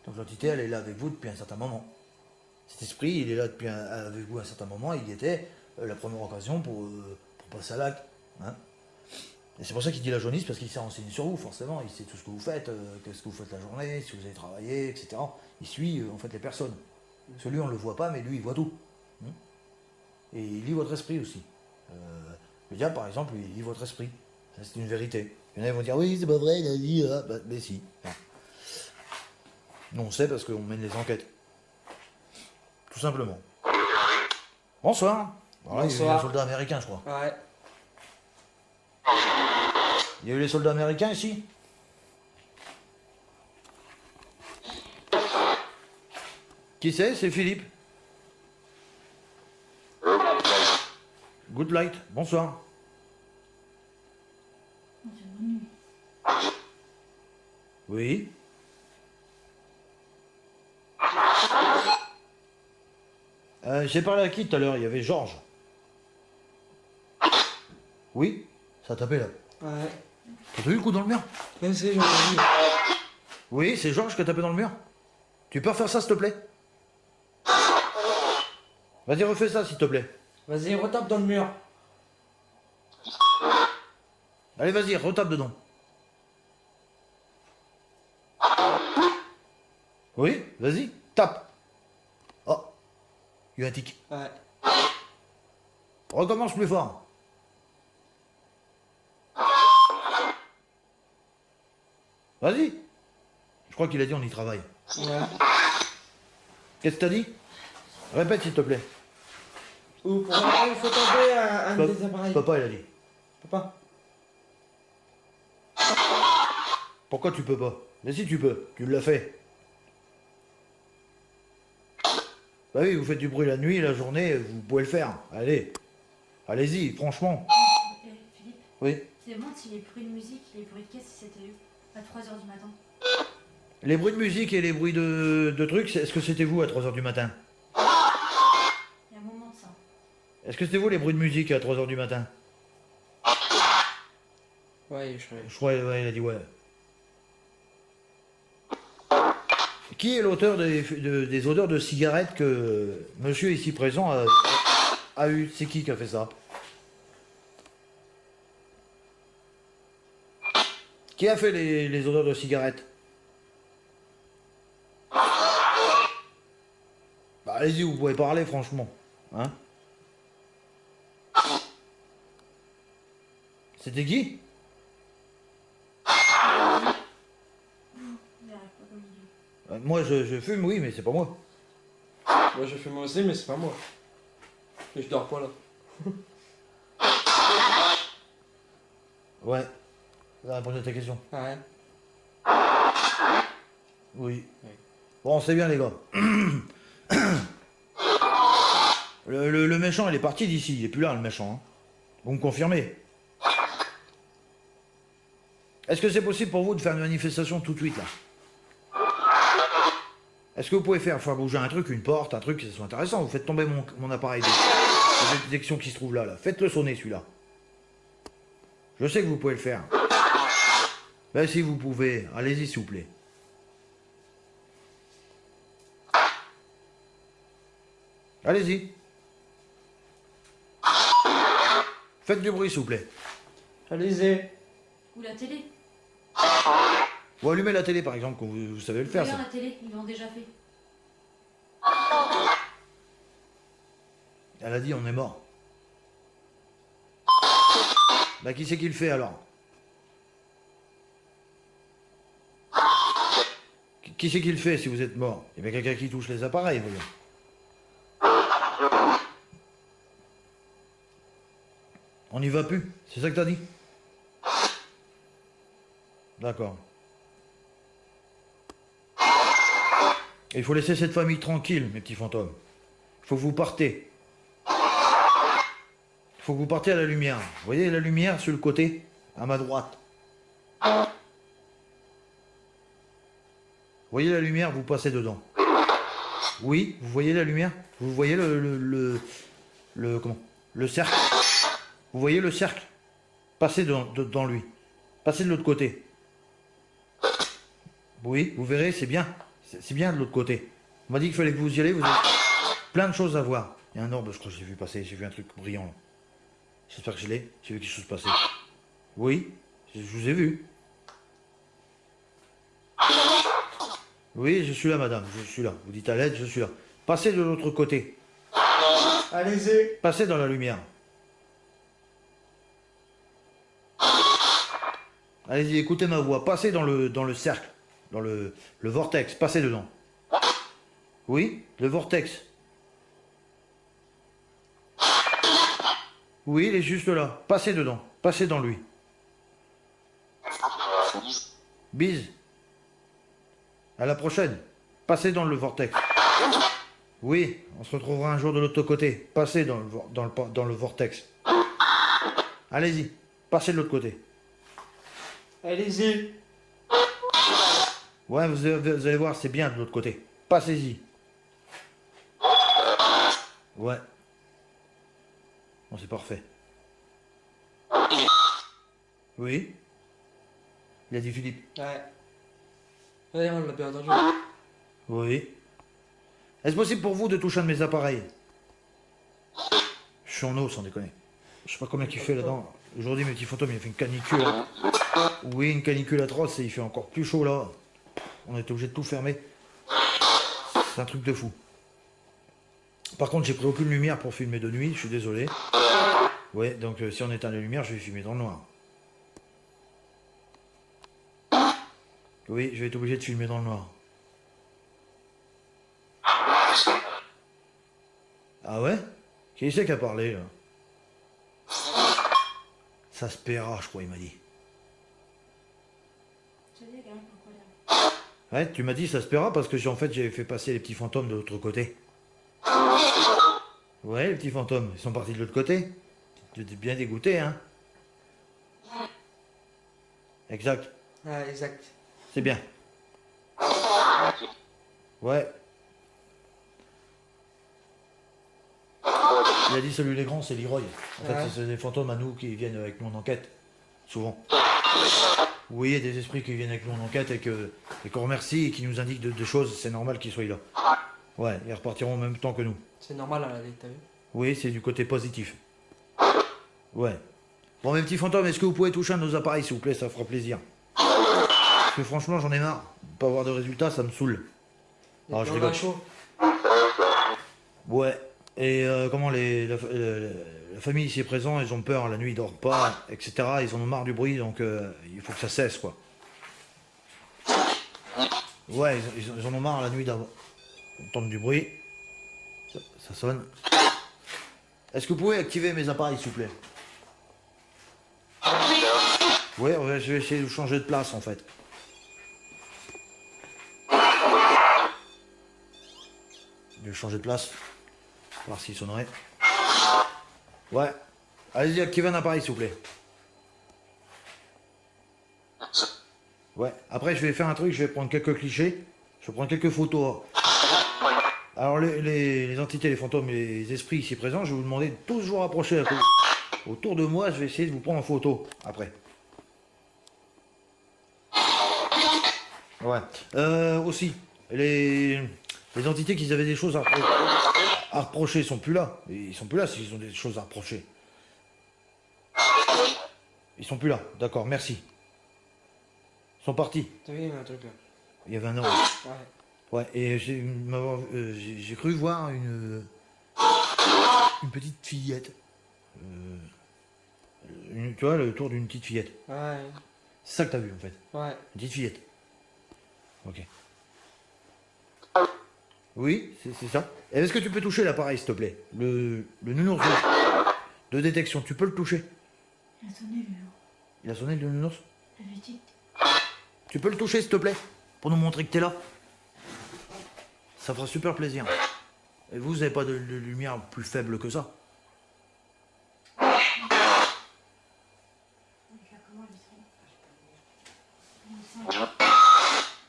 Donc l'entité, elle est là avec vous depuis un certain moment. Cet esprit, il est là depuis avec vous à un certain moment. Il y était la première occasion pour passer à l'acte. Hein. Et c'est pour ça qu'il dit la jaunisse, parce qu'il s'est renseigné sur vous, forcément. Il sait tout ce que vous faites, qu'est-ce que vous faites la journée, si vous avez travaillé, etc. Il suit, en fait, les personnes. Celui, on ne le voit pas, mais lui, il voit tout. Hein. Et il lit votre esprit aussi. Le diable, par exemple, il lit votre esprit. Ça, c'est une vérité. Il y en a qui vont dire, oui, c'est pas vrai, il a dit, bah, mais si. Enfin, nous, on sait parce qu'on mène les enquêtes. Tout simplement. Bonsoir. Voilà, il y a eu Bonsoir. les soldats américains, je crois. Ouais. Il y a eu les soldats américains ici? Qui c'est? C'est Philippe. Good light, bonsoir. Oui. J'ai parlé à qui tout à l'heure? Il y avait Georges. Oui? Ça a tapé là. Ouais. T'as vu le coup dans le mur? Même si j'ai entendu. Oui, c'est Georges qui a tapé dans le mur. Tu peux refaire ça s'il te plaît? Vas-y, refais ça s'il te plaît. Vas-y, retape dans le mur. Allez, vas-y, retape dedans. Oui, vas-y, tape. Oh, il y a un tic. Ouais. Recommence plus fort. Vas-y. Je crois qu'il a dit on y travaille. Ouais. Qu'est-ce que t'as dit? Répète s'il te plaît. Ou pour ça, il faut tomber un des appareils. Papa, il a dit. Papa. Pourquoi tu peux pas? Mais si tu peux, tu l'as fait. Bah oui, vous faites du bruit la nuit, la journée, vous pouvez le faire. Allez. Allez-y, franchement. Philippe, Oui. tu demandes si les bruits de musique et les bruits de caisse, si c'était eu à 3h du matin. Les bruits de musique et les bruits de trucs, est-ce que c'était vous à 3h du matin? Il y a un moment de ça. Est-ce que c'était vous les bruits de musique à 3h du matin? Ouais, je crois. Je crois, ouais, il a dit ouais. Qui est l'auteur des odeurs de cigarettes que monsieur ici présent a eu? C'est qui a fait ça? Qui a fait les odeurs de cigarettes? Bah allez-y, vous pouvez parler franchement. Hein? C'était qui? Moi je fume, oui, mais c'est pas moi. Moi, je fume aussi, mais c'est pas moi. Et je dors pas là. Ouais. Ça répond à ta question. Ouais. Oui. Oui. Bon, c'est bien les gars. Le méchant, il est parti d'ici. Il est plus là, le méchant. Hein. Vous me confirmez? Est-ce que c'est possible pour vous de faire une manifestation tout de suite là? Est-ce que vous pouvez faire bouger un truc, une porte, un truc, que ce soit intéressant? Vous faites tomber mon appareil de détection qui se trouve là. Faites-le sonner celui-là. Je sais que vous pouvez le faire. Ben si vous pouvez, allez-y s'il vous plaît. Allez-y. Faites du bruit s'il vous plaît. Allez-y. Ou la télé. Vous allumez la télé par exemple, quand vous savez le faire. Regarde Ça. la télé, ils l'ont déjà fait. Elle a dit on est mort. Bah qui c'est qui le fait alors? Qui c'est qui le fait si vous êtes mort? Il y a quelqu'un qui touche les appareils, voyons. On n'y va plus, c'est ça que t'as dit? D'accord. Il faut laisser cette famille tranquille, mes petits fantômes. Il faut que vous partez. Il faut que vous partiez à la lumière. Vous voyez la lumière sur le côté, à ma droite. Vous voyez la lumière, vous passez dedans. Oui, vous voyez la lumière? Vous voyez le cercle? Vous voyez le cercle? Passez dans lui. Passez de l'autre côté. Oui, vous verrez, c'est bien. C'est bien de l'autre côté. On m'a dit qu'il fallait que vous y allez, vous avez plein de choses à voir. Il y a un orbe, je crois que j'ai vu passer, j'ai vu un truc brillant. Là. J'espère que je l'ai. J'ai vu quelque chose passer. Oui, je vous ai vu. Oui, je suis là, madame, je suis là. Vous dites à l'aide, je suis là. Passez de l'autre côté. Allez-y. Passez dans la lumière. Allez-y, écoutez ma voix. Passez dans le cercle, dans le vortex. Passez dedans. Oui, le vortex. Oui, il est juste là. Passez dedans. Passez dans lui. Bise. À la prochaine. Passez dans le vortex. Oui, on se retrouvera un jour de l'autre côté. Passez dans le vortex. Allez-y, passez de l'autre côté. Allez-y. Ouais, vous allez voir, c'est bien de l'autre côté. Passez-y. Ouais. Bon, c'est parfait. Oui. Il a dit Philippe. Ouais. Ouais, on l'a bien entendu. Oui. Est-ce possible pour vous de toucher un de mes appareils? Je suis en eau, sans déconner. Je sais pas combien il fait là-dedans. Aujourd'hui, mes petits fantômes, il a fait une canicule. Oui, une canicule atroce et il fait encore plus chaud là. On était obligé de tout fermer. C'est un truc de fou. Par contre, j'ai pris aucune lumière pour filmer de nuit, je suis désolé. Ouais, donc si on éteint les lumières, je vais filmer dans le noir. Oui, je vais être obligé de filmer dans le noir. Ah ouais? Qui c'est qui a parlé là? Ça se paiera, je crois, il m'a dit. Ouais, tu m'as dit ça se paiera parce que en fait j'avais fait passer les petits fantômes de l'autre côté. Ouais, les petits fantômes, ils sont partis de l'autre côté. Tu étais bien dégoûté, hein? Exact, Ouais, exact. c'est bien. Ouais. Il a dit celui les grands, c'est Leroy. En fait, Ouais. c'est des fantômes à nous qui viennent avec nous en enquête. Souvent. Oui, il y a des esprits qui viennent avec nous en enquête et qu'on remercie et qui nous indiquent des choses. C'est normal qu'ils soient là. Ouais, ils repartiront en même temps que nous. C'est normal à la t'as vu? Oui, c'est du côté positif. Ouais. Bon, mes petits fantômes, est-ce que vous pouvez toucher un de nos appareils, s'il vous plaît? Ça fera plaisir. Parce que franchement, j'en ai marre. Pas avoir de résultats, ça me saoule. Ah, je On rigole. a chaud. Ouais. Et comment la famille ici est présente, ils ont peur, la nuit ils dorment pas, etc. Ils en ont marre du bruit, donc il faut que ça cesse, quoi. Ouais, ils en ont marre la nuit d'entendre du bruit. Ça sonne. Est-ce que vous pouvez activer mes appareils, s'il vous plaît? Ouais, je vais essayer de changer de place, en fait. Je vais changer de place. Voir s'il sonnerait. Ouais. Allez-y, activez un appareil, s'il vous plaît. Ouais. Après, je vais faire un truc, je vais prendre quelques clichés. Je vais prendre quelques photos. Alors, les entités, les fantômes et les esprits ici présents, je vais vous demander de tous vous rapprocher autour de moi. Je vais essayer de vous prendre en photo, après. Ouais. Aussi, les entités qui avaient des choses à reprocher sont plus là. Ils sont plus là s'ils ont des choses à reprocher. Ils sont plus là, d'accord, merci. Ils sont partis. T'as vu, il y a un truc là. Il y avait un an. Ouais. Ouais, et j'ai cru voir une petite fillette. Tu vois, le tour d'une petite fillette. Ouais. C'est ça que t'as vu en fait. Ouais. Une petite fillette. Ok. Oui, c'est ça. Et est-ce que tu peux toucher l'appareil, s'il te plaît? Le nounours de détection, tu peux le toucher? Il a sonné, lui. Il a sonné le nounours? J'avais dit. Tu peux le toucher, s'il te plaît? Pour nous montrer que t'es là? Ça fera super plaisir. Et vous n'avez pas de lumière plus faible que ça?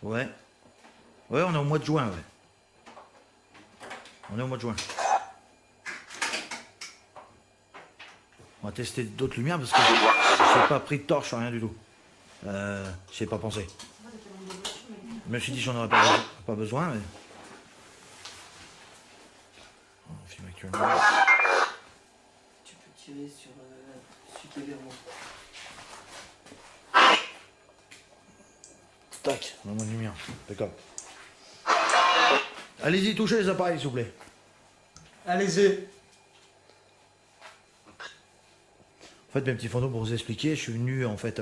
Ouais. Ouais, on est au mois de juin, ouais. On est au mois de juin. On va tester d'autres lumières parce que je n'ai pas pris de torche, rien du tout. J'y ai pas pensé. Je me suis dit j'en aurais pas besoin, mais... On filme actuellement. Tu peux tirer sur celui qui est vers moi. Tac, on a moins de lumière. D'accord. Allez-y, touchez les appareils, s'il vous plaît. Allez-y. En fait, mes petits fantômes, pour vous expliquer, je suis venu, en fait,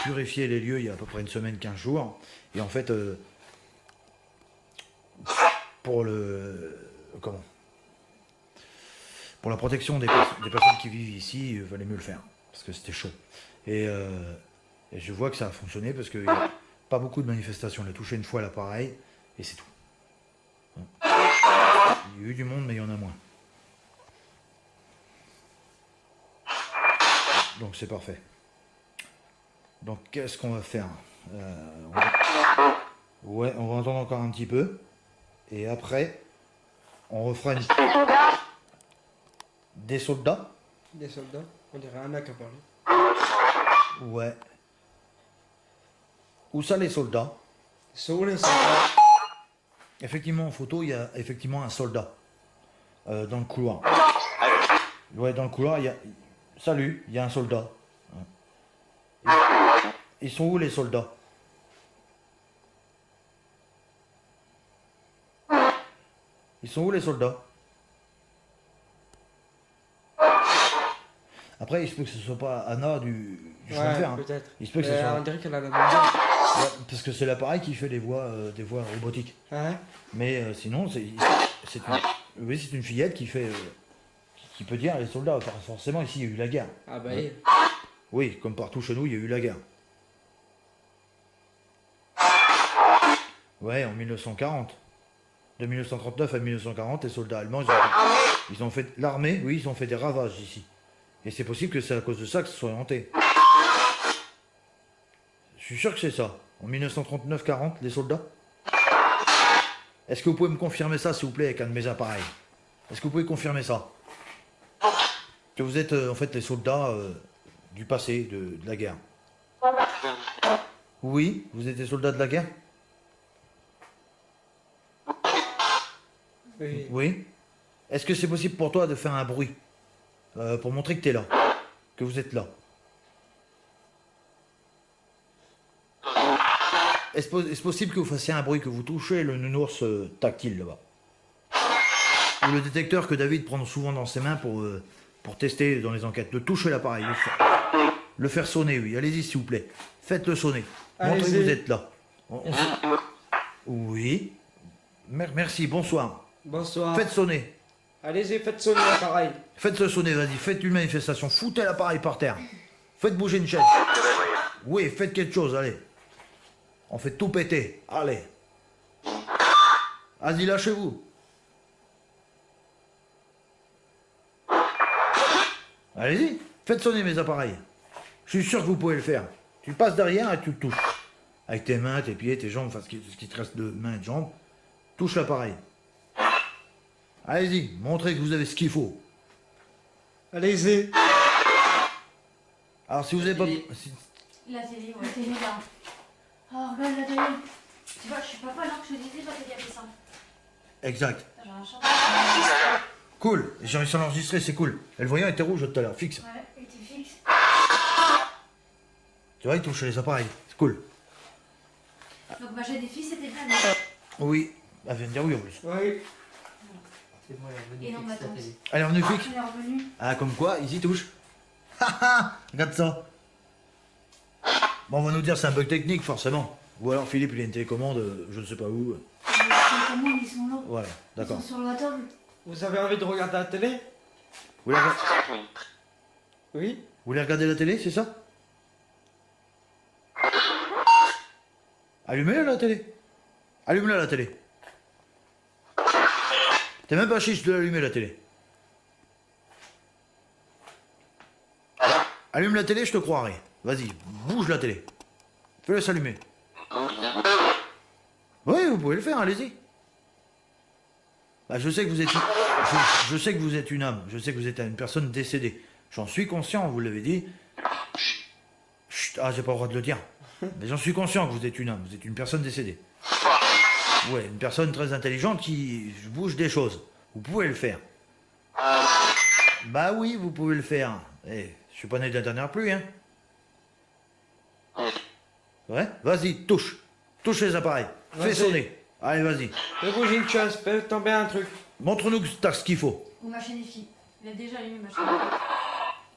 purifier les lieux il y a à peu près une semaine, 15 jours. Et en fait, pour pour la protection des personnes qui vivent ici, il valait mieux le faire. Parce que c'était chaud. Et je vois que ça a fonctionné parce qu'il n'y a pas beaucoup de manifestations. On a touché une fois l'appareil et c'est tout. Il y a eu du monde, mais il y en a moins. Donc c'est parfait. Donc qu'est-ce qu'on va faire? Ouais, on va entendre encore un petit peu. Et après, on refera une... Des soldats? Des soldats. On dirait un mec à parler. Ouais. Où ça les soldats? Sont où les soldats? Effectivement, en photo, il y a effectivement un soldat. Dans le couloir. Ouais, dans le couloir, il y a... Salut, il y a un soldat. Ils sont où les soldats? Ils sont où les soldats? Après, il se peut que ce soit pas Anna du chemin de fer. Hein. Peut-être. Il se peut que ce soit... On dirait qu'elle a la même. Ouais, parce que c'est l'appareil qui fait des voix robotiques. Ouais. Mais sinon, c'est une... Oui, c'est une fillette qui fait... qui peut dire les soldats. Enfin, forcément, ici, il y a eu la guerre. Ah bah Ouais. Oui, comme partout chez nous, il y a eu la guerre. Ouais, en 1940. De 1939 à 1940, les soldats allemands, ils ont fait l'armée, oui, ils ont fait des ravages ici. Et c'est possible que c'est à cause de ça que ce soit hanté. Je suis sûr que c'est ça. En 1939-40, les soldats. Est-ce que vous pouvez me confirmer ça, s'il vous plaît, avec un de mes appareils? Est-ce que vous pouvez confirmer ça? Que vous êtes, en fait, les soldats du passé, de la guerre. Oui, vous êtes des soldats de la guerre? Oui. Oui. Est-ce que c'est possible pour toi de faire un bruit pour montrer que tu es là, que vous êtes là? Est-ce possible que vous fassiez un bruit, que vous touchez le nounours tactile là-bas? Ou le détecteur que David prend souvent dans ses mains pour tester dans les enquêtes, de toucher l'appareil, le faire sonner, oui. Allez-y s'il vous plaît. Faites-le sonner. Montrez que vous êtes là. Oui. Merci, bonsoir. Bonsoir. Faites sonner. Allez-y, faites sonner l'appareil. Faites-le sonner, vas-y, faites une manifestation. Foutez l'appareil par terre. Faites bouger une chaise. Oui, faites quelque chose, allez. On fait tout péter. Allez. Vas-y, lâchez-vous. Allez-y, faites sonner mes appareils. Je suis sûr que vous pouvez le faire. Tu passes derrière et tu le touches. Avec tes mains, tes pieds, tes jambes, enfin ce qui te reste de mains et de jambes. Touche l'appareil. Allez-y, montrez que vous avez ce qu'il faut. Allez-y. Alors si vous avez pas... La télé, ouais. La télé, là. Oh, regarde la télé. Tu vois, je suis pas folle, hein, que je te disais, la télé avait ça. Exact. J'ai un chat. Cool. J'ai réussi à l'enregistrer, c'est cool. Et le voyant était rouge tout à l'heure, fixe. Ouais, il était fixe. Tu vois, il touche les appareils. C'est cool. Donc ma jeune fille, c'était bien. Oui. Elle vient de dire oui en plus. Oui. C'est moi, Et non, ma tante. Elle est revenue fixe. Elle est revenue. Ah, comme quoi, ils y touchent. Haha, regarde ça. Bon, on va nous dire c'est un bug technique, forcément. Ou alors Philippe, il a une télécommande, je ne sais pas où. Comment ils sont là? Voilà, Ils d'accord. sont sur la table. Vous avez envie de regarder la télé? Vous Oui. voulez regarder la télé, c'est ça? Allumez-la la télé. Allume-la la télé. T'es même pas chiche de l'allumer la télé. Allume la télé, je te croirai. Vas-y, bouge la télé. Fais-le s'allumer. Oui, vous pouvez le faire, allez-y. Bah, je sais que vous êtes je sais que vous êtes une âme, je sais que vous êtes une personne décédée. J'en suis conscient, vous l'avez dit. Chut, ah, j'ai pas le droit de le dire. Mais j'en suis conscient que vous êtes une âme, vous êtes une personne décédée. Ouais, une personne très intelligente qui bouge des choses. Vous pouvez le faire. Bah oui, vous pouvez le faire. Eh, je suis pas né de la dernière pluie, hein. Ouais, vas-y, touche. Touche les appareils. Fais Vas-y. sonner. Allez, vas-y. Fais bouger une chaise, fais tomber un truc. Montre-nous que t'as ce qu'il faut. Ou ma chaîne fille. Il a déjà allumé ma chaîne fille.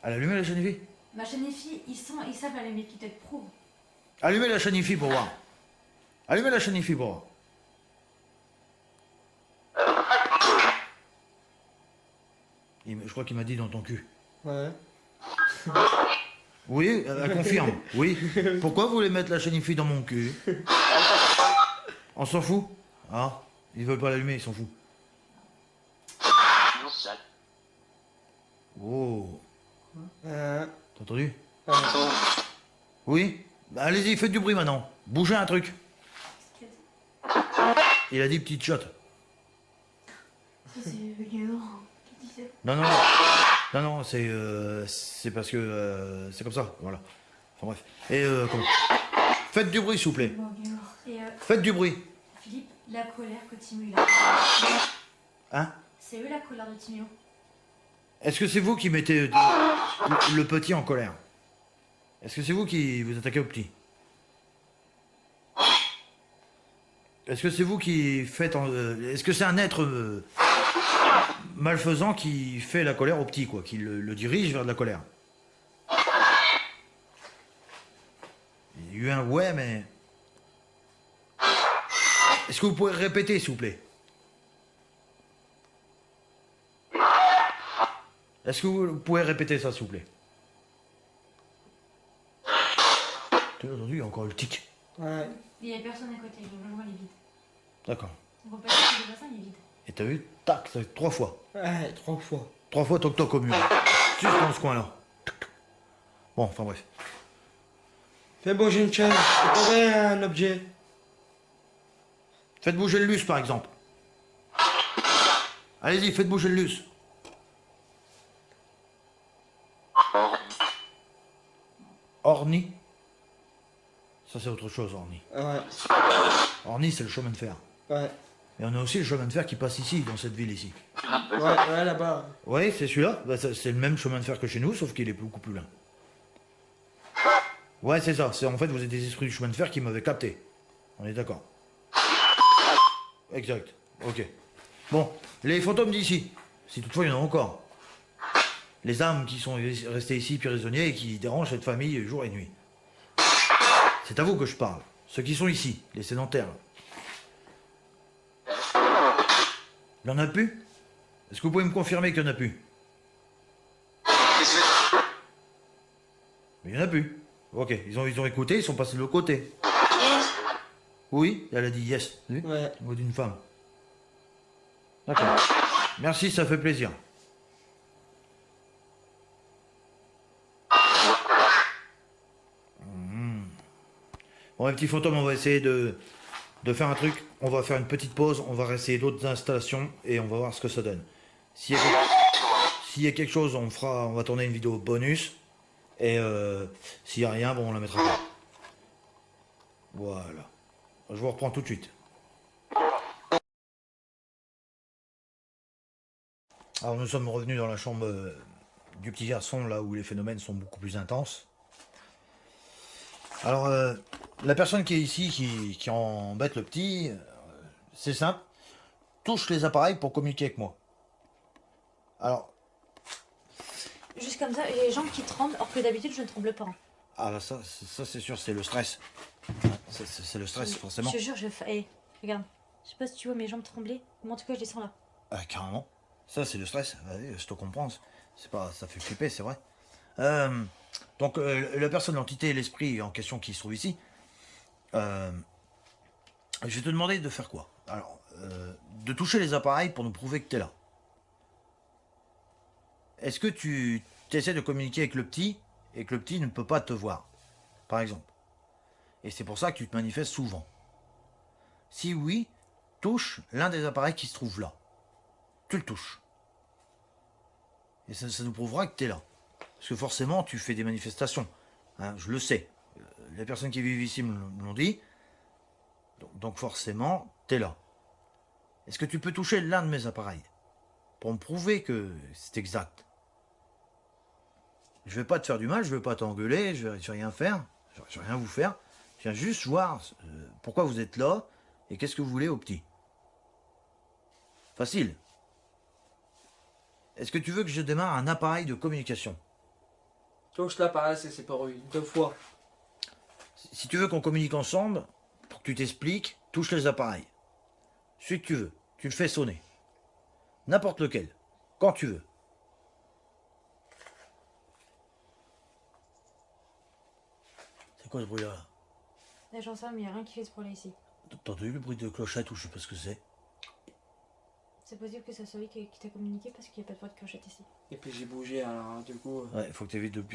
Elle a allumé la chaîne IFI. Ma chaîne fille, ils savent allumer qui te prouve. Allumez la chaîne IFI pour voir. Allumez la chaîne IFI pour voir. Je crois qu'il m'a dit dans ton cul. Ouais. Oui, elle confirme. Oui. Pourquoi vous voulez mettre la chaîne IFI dans mon cul? On s'en fout. Ah, ils veulent pas l'allumer, ils s'en foutent. Oh, Euh, t'as entendu? euh, Oui? Bah, allez-y, faites du bruit maintenant. Bougez un truc. Il a dit petite chatte. Ça, c'est Léo qui dit ça. Non, non, non, non, c'est parce que c'est comme ça, voilà. Enfin bref. Et comment? Faites du bruit, s'il vous plaît. Bon, Léo. Et Faites du bruit. Philippe, la colère que Timéo a. Hein? C'est eux la colère de Timéo. Est-ce que c'est vous qui mettez le petit en colère? Est-ce que c'est vous qui vous attaquez au petit? Est-ce que c'est vous qui faites... est-ce que c'est un être malfaisant qui fait la colère au petit, quoi, qui le dirige vers de la colère? Il y a eu un ouais, mais... Est-ce que vous pouvez répéter, s'il vous plaît? Est-ce que vous pouvez répéter ça, s'il vous plaît? Tu as entendu, il y a encore le tic. ouais. Il n'y a personne à côté, le logement il est vide. D'accord. On va pas dire que le bassin il est vide. Et t'as vu? Tac, ça fait 3 fois. Ouais, 3 fois. 3 fois toc-toc au mur. Juste dans ce coin-là. Bon, enfin bref. Fais bouger une chaîne. C'est trouvé un objet. Faites bouger le luce, par exemple. Allez-y, faites bouger le luce. Orni. Ça, c'est autre chose, Orni. Ouais, Orni, c'est le chemin de fer. ouais. Et on a aussi le chemin de fer qui passe ici, dans cette ville ici. Ouais, là-bas. Oui, c'est celui-là. Bah, c'est le même chemin de fer que chez nous, sauf qu'il est beaucoup plus lent. Ouais, c'est ça. En fait, vous êtes des esprits du chemin de fer qui m'avaient capté. On est d'accord. Exact. Ok. Bon, les fantômes d'ici. Si toutefois il y en a encore. Les âmes qui sont restées ici prisonniers et qui dérangent cette famille jour et nuit. C'est à vous que je parle. Ceux qui sont ici, les sédentaires. Il n'y en a plus? Est-ce que vous pouvez me confirmer qu'il n'y en a plus? Mais il n'y en a plus. Ok, ils ont écouté, ils sont passés de l'autre côté. Oui, elle a dit yes. Vous avez vu? Ouais. Au mot d'une femme. D'accord. Merci, ça fait plaisir. Bon, les petits fantômes, on va essayer de faire un truc. On va faire une petite pause, on va essayer d'autres installations et on va voir ce que ça donne. S'il y a quelque chose, on va tourner une vidéo bonus. Et s'il n'y a rien, bon, on la mettra pas. Voilà. Je vous reprends tout de suite. Alors nous sommes revenus dans la chambre du petit garçon, là où les phénomènes sont beaucoup plus intenses. Alors, la personne qui est ici, qui embête le petit, c'est simple, touche les appareils pour communiquer avec moi. Alors, Juste comme ça, j'ai les jambes qui tremblent, alors que d'habitude je ne tremble pas. ah bah ça c'est sûr, c'est le stress. C'est le stress, forcément. Je te jure, hey, regarde. Je sais pas si tu vois mes jambes trembler, mais en tout cas je descends là. Carrément. Ça, c'est le stress. Ouais, je te comprends. Ça fait flipper, c'est vrai. Donc, la personne, l'entité, l'esprit en question qui se trouve ici, je vais te demander de faire quoi? Alors, de toucher les appareils pour nous prouver que tu es là. Est-ce que tu essaies de communiquer avec le petit et que le petit ne peut pas te voir, par exemple? Et c'est pour ça que tu te manifestes souvent. Si oui, touche l'un des appareils qui se trouve là. Tu le touches. Et ça nous prouvera que tu es là. Parce que forcément, tu fais des manifestations. Hein, je le sais. Les personnes qui vivent ici me l'ont dit. Donc forcément, tu es là. Est-ce que tu peux toucher l'un de mes appareils pour me prouver que c'est exact? Je vais pas te faire du mal, je vais pas t'engueuler, je vais rien faire. Je vais rien vous faire. Je viens juste voir pourquoi vous êtes là et qu'est-ce que vous voulez au petit. Facile. Est-ce que tu veux que je démarre un appareil de communication? Touche l'appareil, c'est pas eu 2 fois. Si tu veux qu'on communique ensemble, pour que tu t'expliques, touche les appareils. Celui que tu veux, tu le fais sonner. N'importe lequel, quand tu veux. C'est quoi ce bruit-là? J'en sais, mais il n'y a rien qui fait ce bruit là ici. T'as entendu le bruit de clochette ou je sais pas ce que c'est? C'est possible que ce soit lui qui t'a communiqué parce qu'il n'y a pas de voix de clochette ici. Et puis j'ai bougé, alors du coup. Ouais, il faut que tu évites de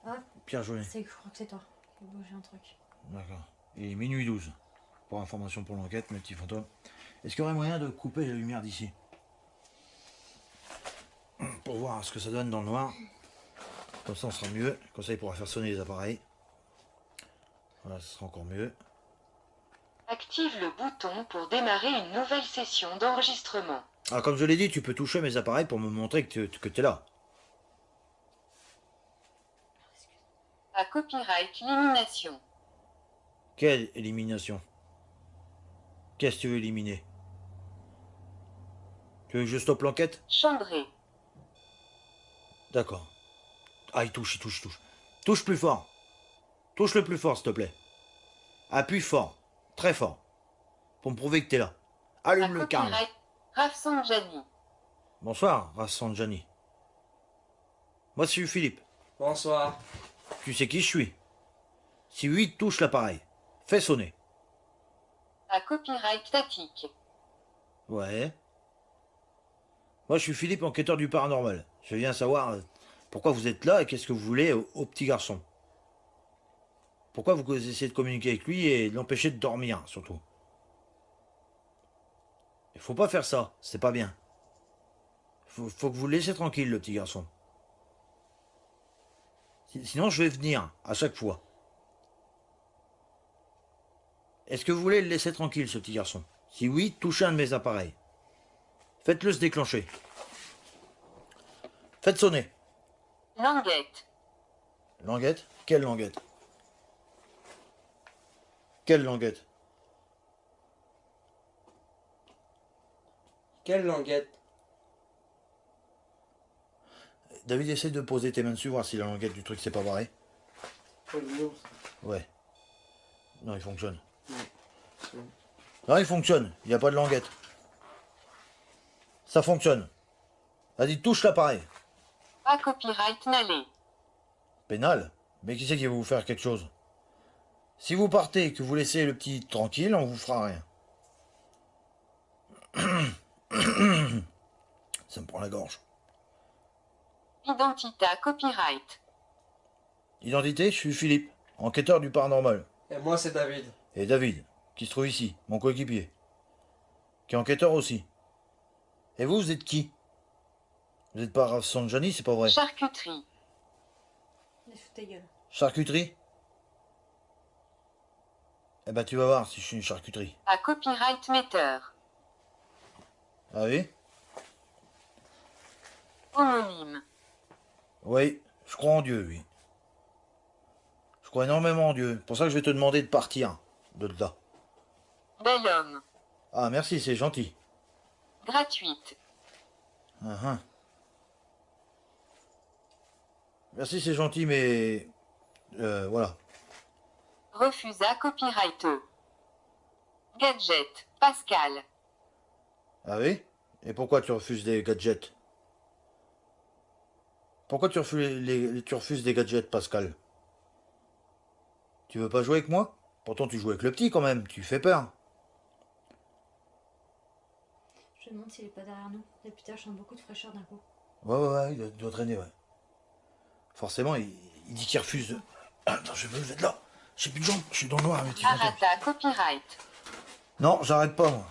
Ah, pigeonner. je crois que c'est toi qui as bougé un truc. D'accord. Il est minuit 12. Pour information pour l'enquête, mes petits fantômes. Est-ce qu'il y aurait moyen de couper la lumière d'ici? Pour voir ce que ça donne dans le noir. Comme ça, on sera mieux. Comme ça, il pourra faire sonner les appareils. Voilà, ce sera encore mieux. Active le bouton pour démarrer une nouvelle session d'enregistrement. Alors, comme je l'ai dit, tu peux toucher mes appareils pour me montrer que tu es là. À copyright élimination. Quelle élimination? Qu'est-ce que tu veux éliminer? Tu veux que je stoppe l'enquête? Chambré. D'accord. Ah, il touche. Touche plus fort. Touche le plus fort, s'il te plaît. Appuie fort. Très fort. Pour me prouver que t'es là. À Allume le carnet. copyright Rafsanjani. Bonsoir, Rassanjani. Moi, c'est Philippe. Bonsoir. Tu sais qui je suis? Si oui, touche l'appareil. Fais sonner. À copyright statique. Ouais. Moi, je suis Philippe, enquêteur du paranormal. Je viens savoir pourquoi vous êtes là et qu'est-ce que vous voulez au petit garçon. Pourquoi vous essayez de communiquer avec lui et de l'empêcher de dormir, surtout. Il faut pas faire ça, c'est pas bien. Faut que vous le laissiez tranquille, le petit garçon. Sinon, je vais venir à chaque fois. Est-ce que vous voulez le laisser tranquille, ce petit garçon? Si oui, touchez un de mes appareils. Faites-le se déclencher. Faites sonner. Languette. Languette? Quelle languette? Quelle languette? Quelle languette? David, essaie de poser tes mains dessus, voir si la languette du truc c'est pas pareil. Ouais. Non, il fonctionne. Non, il fonctionne. Il n'y a pas de languette. Ça fonctionne. Vas-y, touche l'appareil. À copyright nalé. Pénal? Mais qui c'est qui va vous faire quelque chose? Si vous partez et que vous laissez le petit tranquille, on vous fera rien. Ça me prend la gorge. Identité à copyright. Identité, je suis Philippe, enquêteur du paranormal. Et moi c'est David. Et David, qui se trouve ici, mon coéquipier. Qui est enquêteur aussi. Et vous, vous êtes qui? Vous n'êtes pas Rafsanjani, c'est pas vrai? Charcuterie. Laisse ta gueule. Charcuterie? Eh ben tu vas voir si je suis une charcuterie. À copyright metteur. Ah oui? Homonyme. Oui, je crois en Dieu, oui. Je crois énormément en Dieu. C'est pour ça que je vais te demander de partir de là. Bel homme. Ah merci, c'est gentil. Gratuite. Ah, ah. Merci, c'est gentil, mais... voilà. Refusa copyrighteux. Gadget. Pascal. Ah oui? Et pourquoi tu refuses des gadgets? Pourquoi tu refuses des gadgets, Pascal? Tu veux pas jouer avec moi? Pourtant tu joues avec le petit quand même, tu fais peur. Je me demande s'il est pas derrière nous. Depuis tard, je sens beaucoup de fraîcheur d'un coup. Ouais, il doit traîner, ouais. Forcément, il dit qu'il refuse. Attends, je vais me lever de là. J'ai plus de jambes, je suis dans le noir, mes petits fantômes. Arata copyright. Non, j'arrête pas, moi.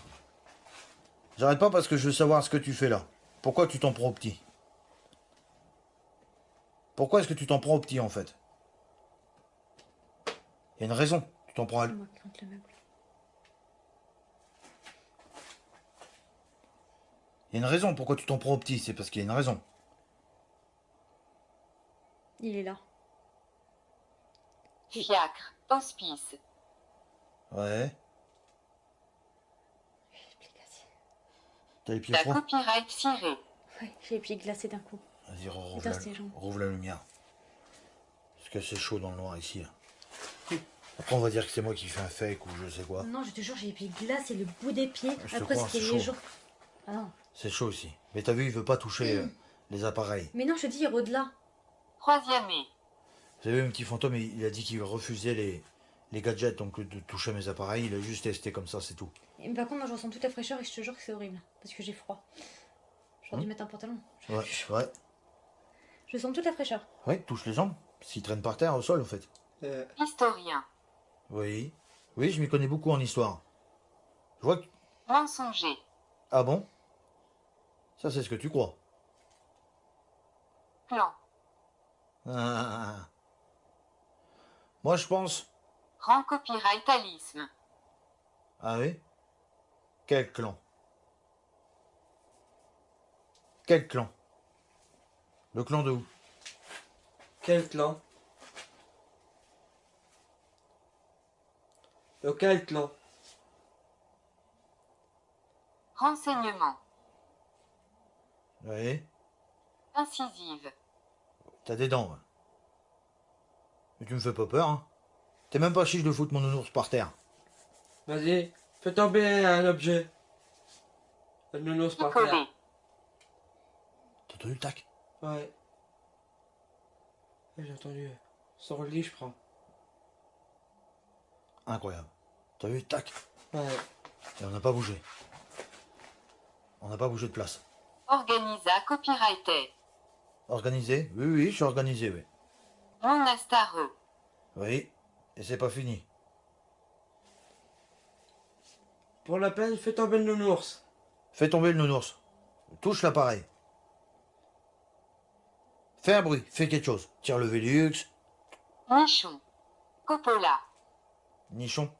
J'arrête pas parce que je veux savoir ce que tu fais là. Pourquoi tu t'en prends au petit? Pourquoi est-ce que tu t'en prends au petit, en fait? Il y a une raison. Tu t'en prends à... Moi, contre le meuble. Il y a une raison pourquoi tu t'en prends au petit, c'est parce qu'il y a une raison. Il est là. Fiacre. Hospice. Ouais. J'ai les pieds glacés. T'as les pieds À froids? copyright ciré. Ouais, j'ai les pieds glacés d'un coup. Vas-y, Putain, c'est jambes. rouvre la lumière. Parce que c'est chaud dans le noir ici. Après, on va dire que c'est moi qui fais un fake ou je sais quoi. Non, je te jure, j'ai les pieds glacés, le bout des pieds. Je te Après, crois, c'était c'est les chaud. jours. Ah non. C'est chaud ici. Mais t'as vu, il veut pas toucher les appareils. Mais non, je te dis, il est au-delà. Troisième. Vous avez vu, un petit fantôme, il a dit qu'il refusait les gadgets, donc de toucher mes appareils, il a juste testé comme ça, c'est tout. Et par contre, moi je ressens toute la fraîcheur et je te jure que c'est horrible. Parce que j'ai froid. J'aurais dû mettre un pantalon. Ouais, ouais. Je sens toute la fraîcheur. Ouais, touche les jambes. S'ils traînent par terre, au sol, en fait. Historien. Oui. Oui, je m'y connais beaucoup en histoire. Je vois que... Mensonger. Ah bon? Ça, c'est ce que tu crois. Plan. Ah. Moi, je pense... Rang copyrightalisme. Ah oui? Quel clan? Quel clan? Le clan de où? Quel clan? Lequel clan? Renseignement. Oui. Incisive. T'as des dents, ouais. Mais tu me fais pas peur, hein? T'es même pas chiche de foutre mon nounours par terre. Vas-y, fais tomber un objet. Le nounours par terre. Picoler. T'as entendu le tac? Ouais. J'ai entendu. Sur le lit, je crois. Incroyable. T'as vu, tac? Ouais. Et on n'a pas bougé. On n'a pas bougé de place. Organisa copyrighted. Organisé? Oui, oui, je suis organisé, oui. Monastareux. Oui, et c'est pas fini. Pour la peine, fais tomber le nounours. Fais tomber le nounours. Touche l'appareil. Fais un bruit, fais quelque chose. Tire le Velux. Nichon. Coppola. Nichon.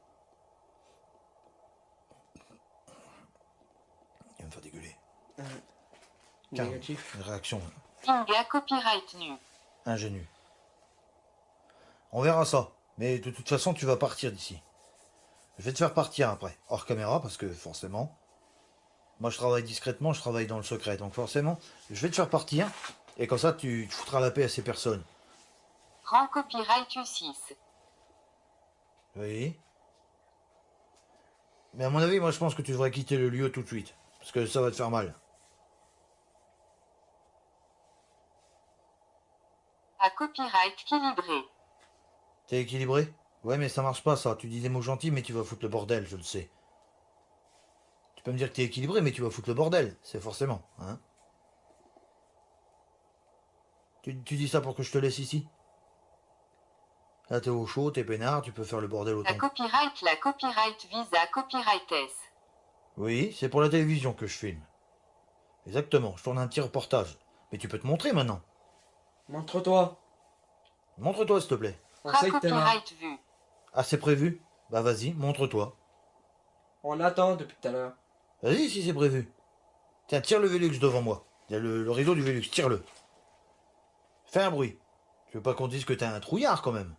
Il va me faire dégueuler. Car- Négatif. Une réaction Inga copyright nu. ingénue. On verra ça. Mais de toute façon, tu vas partir d'ici. Je vais te faire partir après, hors caméra, parce que forcément, moi je travaille discrètement, je travaille dans le secret. Donc forcément, je vais te faire partir. Et comme ça, tu foutras la paix à ces personnes. Rang copyright U6. Oui. Mais à mon avis, moi je pense que tu devrais quitter le lieu tout de suite. Parce que ça va te faire mal. À copyright équilibré. T'es équilibré? Ouais, mais ça marche pas ça. Tu dis des mots gentils, mais tu vas foutre le bordel, je le sais. Tu peux me dire que t'es équilibré, mais tu vas foutre le bordel. C'est forcément, hein? Tu dis ça pour que je te laisse ici? Là, t'es au chaud, t'es peinard, tu peux faire le bordel autant. La copyright visa copyrightess. Oui, c'est pour la télévision que je filme. Exactement, je tourne un petit reportage. Mais tu peux te montrer maintenant. Montre-toi. Montre-toi, s'il te plaît. On sait que t'es là. Copyright vue. Ah, c'est prévu? Bah vas-y, montre-toi. On attend depuis tout à l'heure. Vas-y, si c'est prévu. Tiens, tire le Velux devant moi. Il y a le rideau du Velux, tire-le. Fais un bruit. Je veux pas qu'on dise que t'es un trouillard, quand même.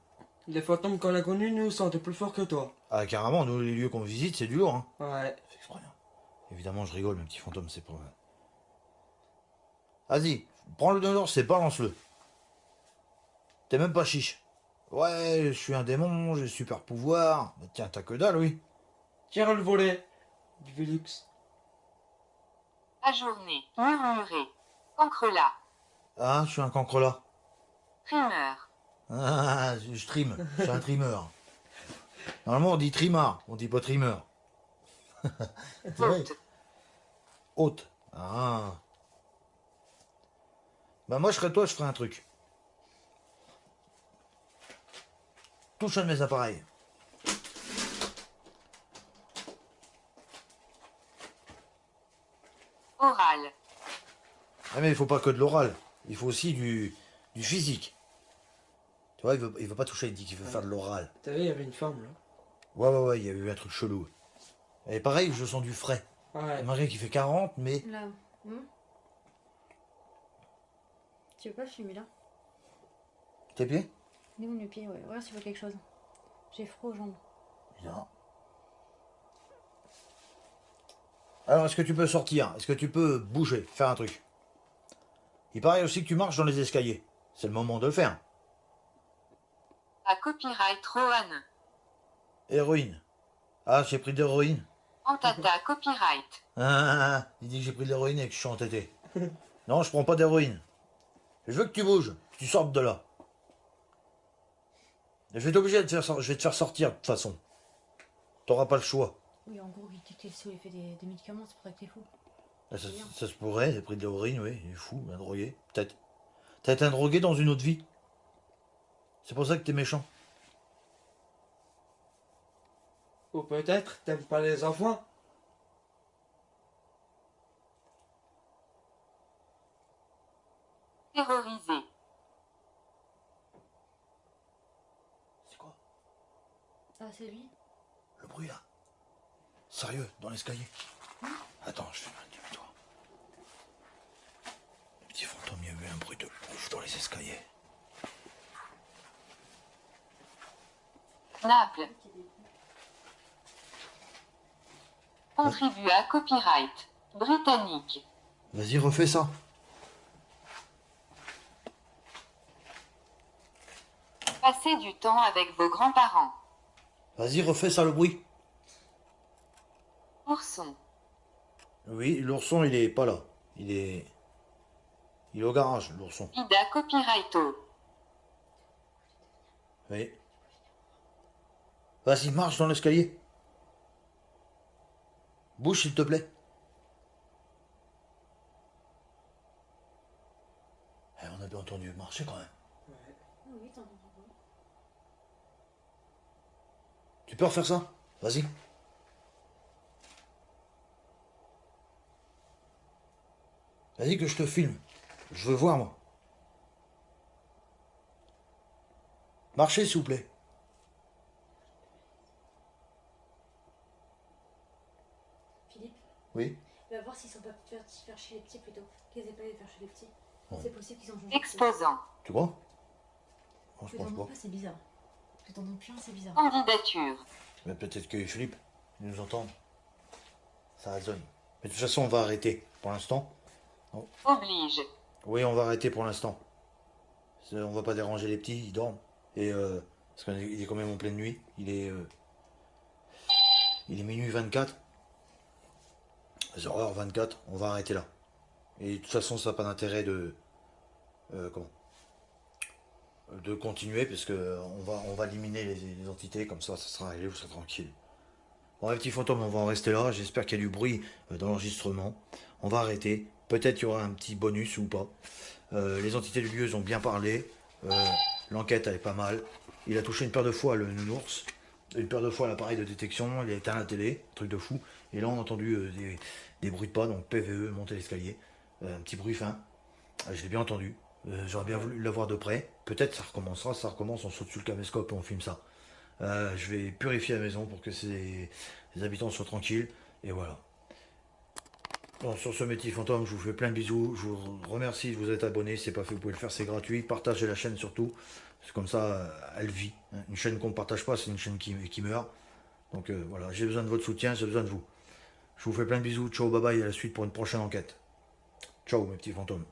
Les fantômes qu'on a connus nous sentent plus fort que toi. Ah, carrément, nous, les lieux qu'on visite, c'est du lourd, hein. Ouais. C'est exprès, hein. Évidemment, je rigole, mes petits fantômes, c'est pas... Vas-y, prends le donneur, c'est balance-le. T'es même pas chiche. Ouais, je suis un démon, j'ai super pouvoir. Mais tiens, t'as que dalle, oui. Tire le volet. Du Velux. Ajourné. Murmuré. Cancrelat. Ah, je suis un cancrelat. Trimmer. Ah, je trime, je suis un trimeur. Normalement, on dit trimard, on dit pas trimeur. C'est vrai. Haute. Haute. Ah. Bah moi, je serais toi, je ferais un truc. Touche un de mes appareils. Oral. Ah mais il faut pas que de l'oral, il faut aussi du physique. Tu vois, il veut pas toucher, il dit qu'il veut faire de l'oral. T'as vu, il y avait une forme là. Ouais, il y a eu un truc chelou. Et pareil, je sens du frais. Ouais. Malgré qu'il fait 40, mais... Là. Tu veux pas fumer là? Tes pieds? Il est où le pied? Ouais, regarde s'il faut quelque chose. J'ai froid aux jambes. Non. Alors, est-ce que tu peux sortir? Est-ce que tu peux bouger? Faire un truc? Il paraît aussi que tu marches dans les escaliers. C'est le moment de le faire. À copyright Rohan. Héroïne. Ah, j'ai pris de l'héroïne. Antata copyright. Il dit que j'ai pris de l'héroïne et que je suis entêté. Non, je prends pas d'héroïne. Je veux que tu bouges, que tu sortes de là. Je vais t'obliger de te faire, je vais te faire sortir de toute façon. T'auras pas le choix. Oui, en gros, il dit que t'es sous l'effet des médicaments, c'est pour ça que t'es fou. Ça se pourrait, il a pris de l'héroïne, oui, il est fou, un drogué, peut-être. T'as été un drogué dans une autre vie. C'est pour ça que t'es méchant. Ou peut-être t'aimes pas les enfants. Terrorisé. C'est quoi? Ah, c'est lui? Le bruit là. Sérieux, dans l'escalier. Attends, je fais mal, dis-toi. Le petit fantôme, il y a eu un bruit de ouf dans les escaliers. Naples. Contribue à copyright britannique. Vas-y, refais ça. Passez du temps avec vos grands-parents. Vas-y, refais ça, le bruit. Ourson. Oui, l'ourson, il est pas là. Il est au garage, l'ourson. Ida copyrighto. Oui. Vas-y, marche dans l'escalier. Bouge, s'il te plaît. Eh, on a bien entendu marcher quand même. Ouais. Oui, t'en entends pas. Tu peux refaire ça? Vas-y. Vas-y que je te filme. Je veux voir, moi. Marchez, s'il vous plaît. Philippe, Oui. va voir s'ils sont pas faire chez les petits plutôt. Qu'ils aient pas les faire chez les petits. Ouais. C'est possible qu'ils ont changé. Exposant. Tu crois? Moi, je Tu pense t'entends pas. pas, c'est bizarre. Tu t'entends plus, c'est bizarre. Candidature. Mais peut-être que Philippe, il nous entend. Ça résonne. Mais de toute façon, on va arrêter pour l'instant. Oblige. Oui, on va arrêter pour l'instant. On va pas déranger les petits, ils dorment. Et parce qu'il est quand même en pleine nuit. Il est minuit 24. 0h24. On va arrêter là. Et de toute façon, ça n'a pas d'intérêt de de continuer parce que on va éliminer les entités comme ça sera réglé, vous serez tranquille. Bon, les petits fantômes, on va en rester là. J'espère qu'il y a du bruit dans l'enregistrement. On va arrêter. Peut-être qu'il y aura un petit bonus ou pas. Les entités du lieu ont bien parlé. L'enquête, elle est pas mal. Il a touché une paire de fois le nounours. Une paire de fois l'appareil de détection. Il a éteint la télé. Truc de fou. Et là, on a entendu des bruits de pas. Donc PVE, monter l'escalier. Un petit bruit fin. Je l'ai bien entendu. J'aurais bien voulu l'avoir de près. Peut-être ça recommencera. Ça recommence. On saute sur le caméscope et on filme ça. Je vais purifier la maison pour que les habitants soient tranquilles. Et voilà. Bon, sur ce, mes petits fantômes, je vous fais plein de bisous. Je vous remercie de vous être abonné. Si c'est pas fait, vous pouvez le faire, c'est gratuit. Partagez la chaîne surtout. C'est comme ça, elle vit. Une chaîne qu'on ne partage pas, c'est une chaîne qui meurt. Donc voilà, j'ai besoin de votre soutien, j'ai besoin de vous. Je vous fais plein de bisous. Ciao, bye bye, à la suite pour une prochaine enquête. Ciao, mes petits fantômes.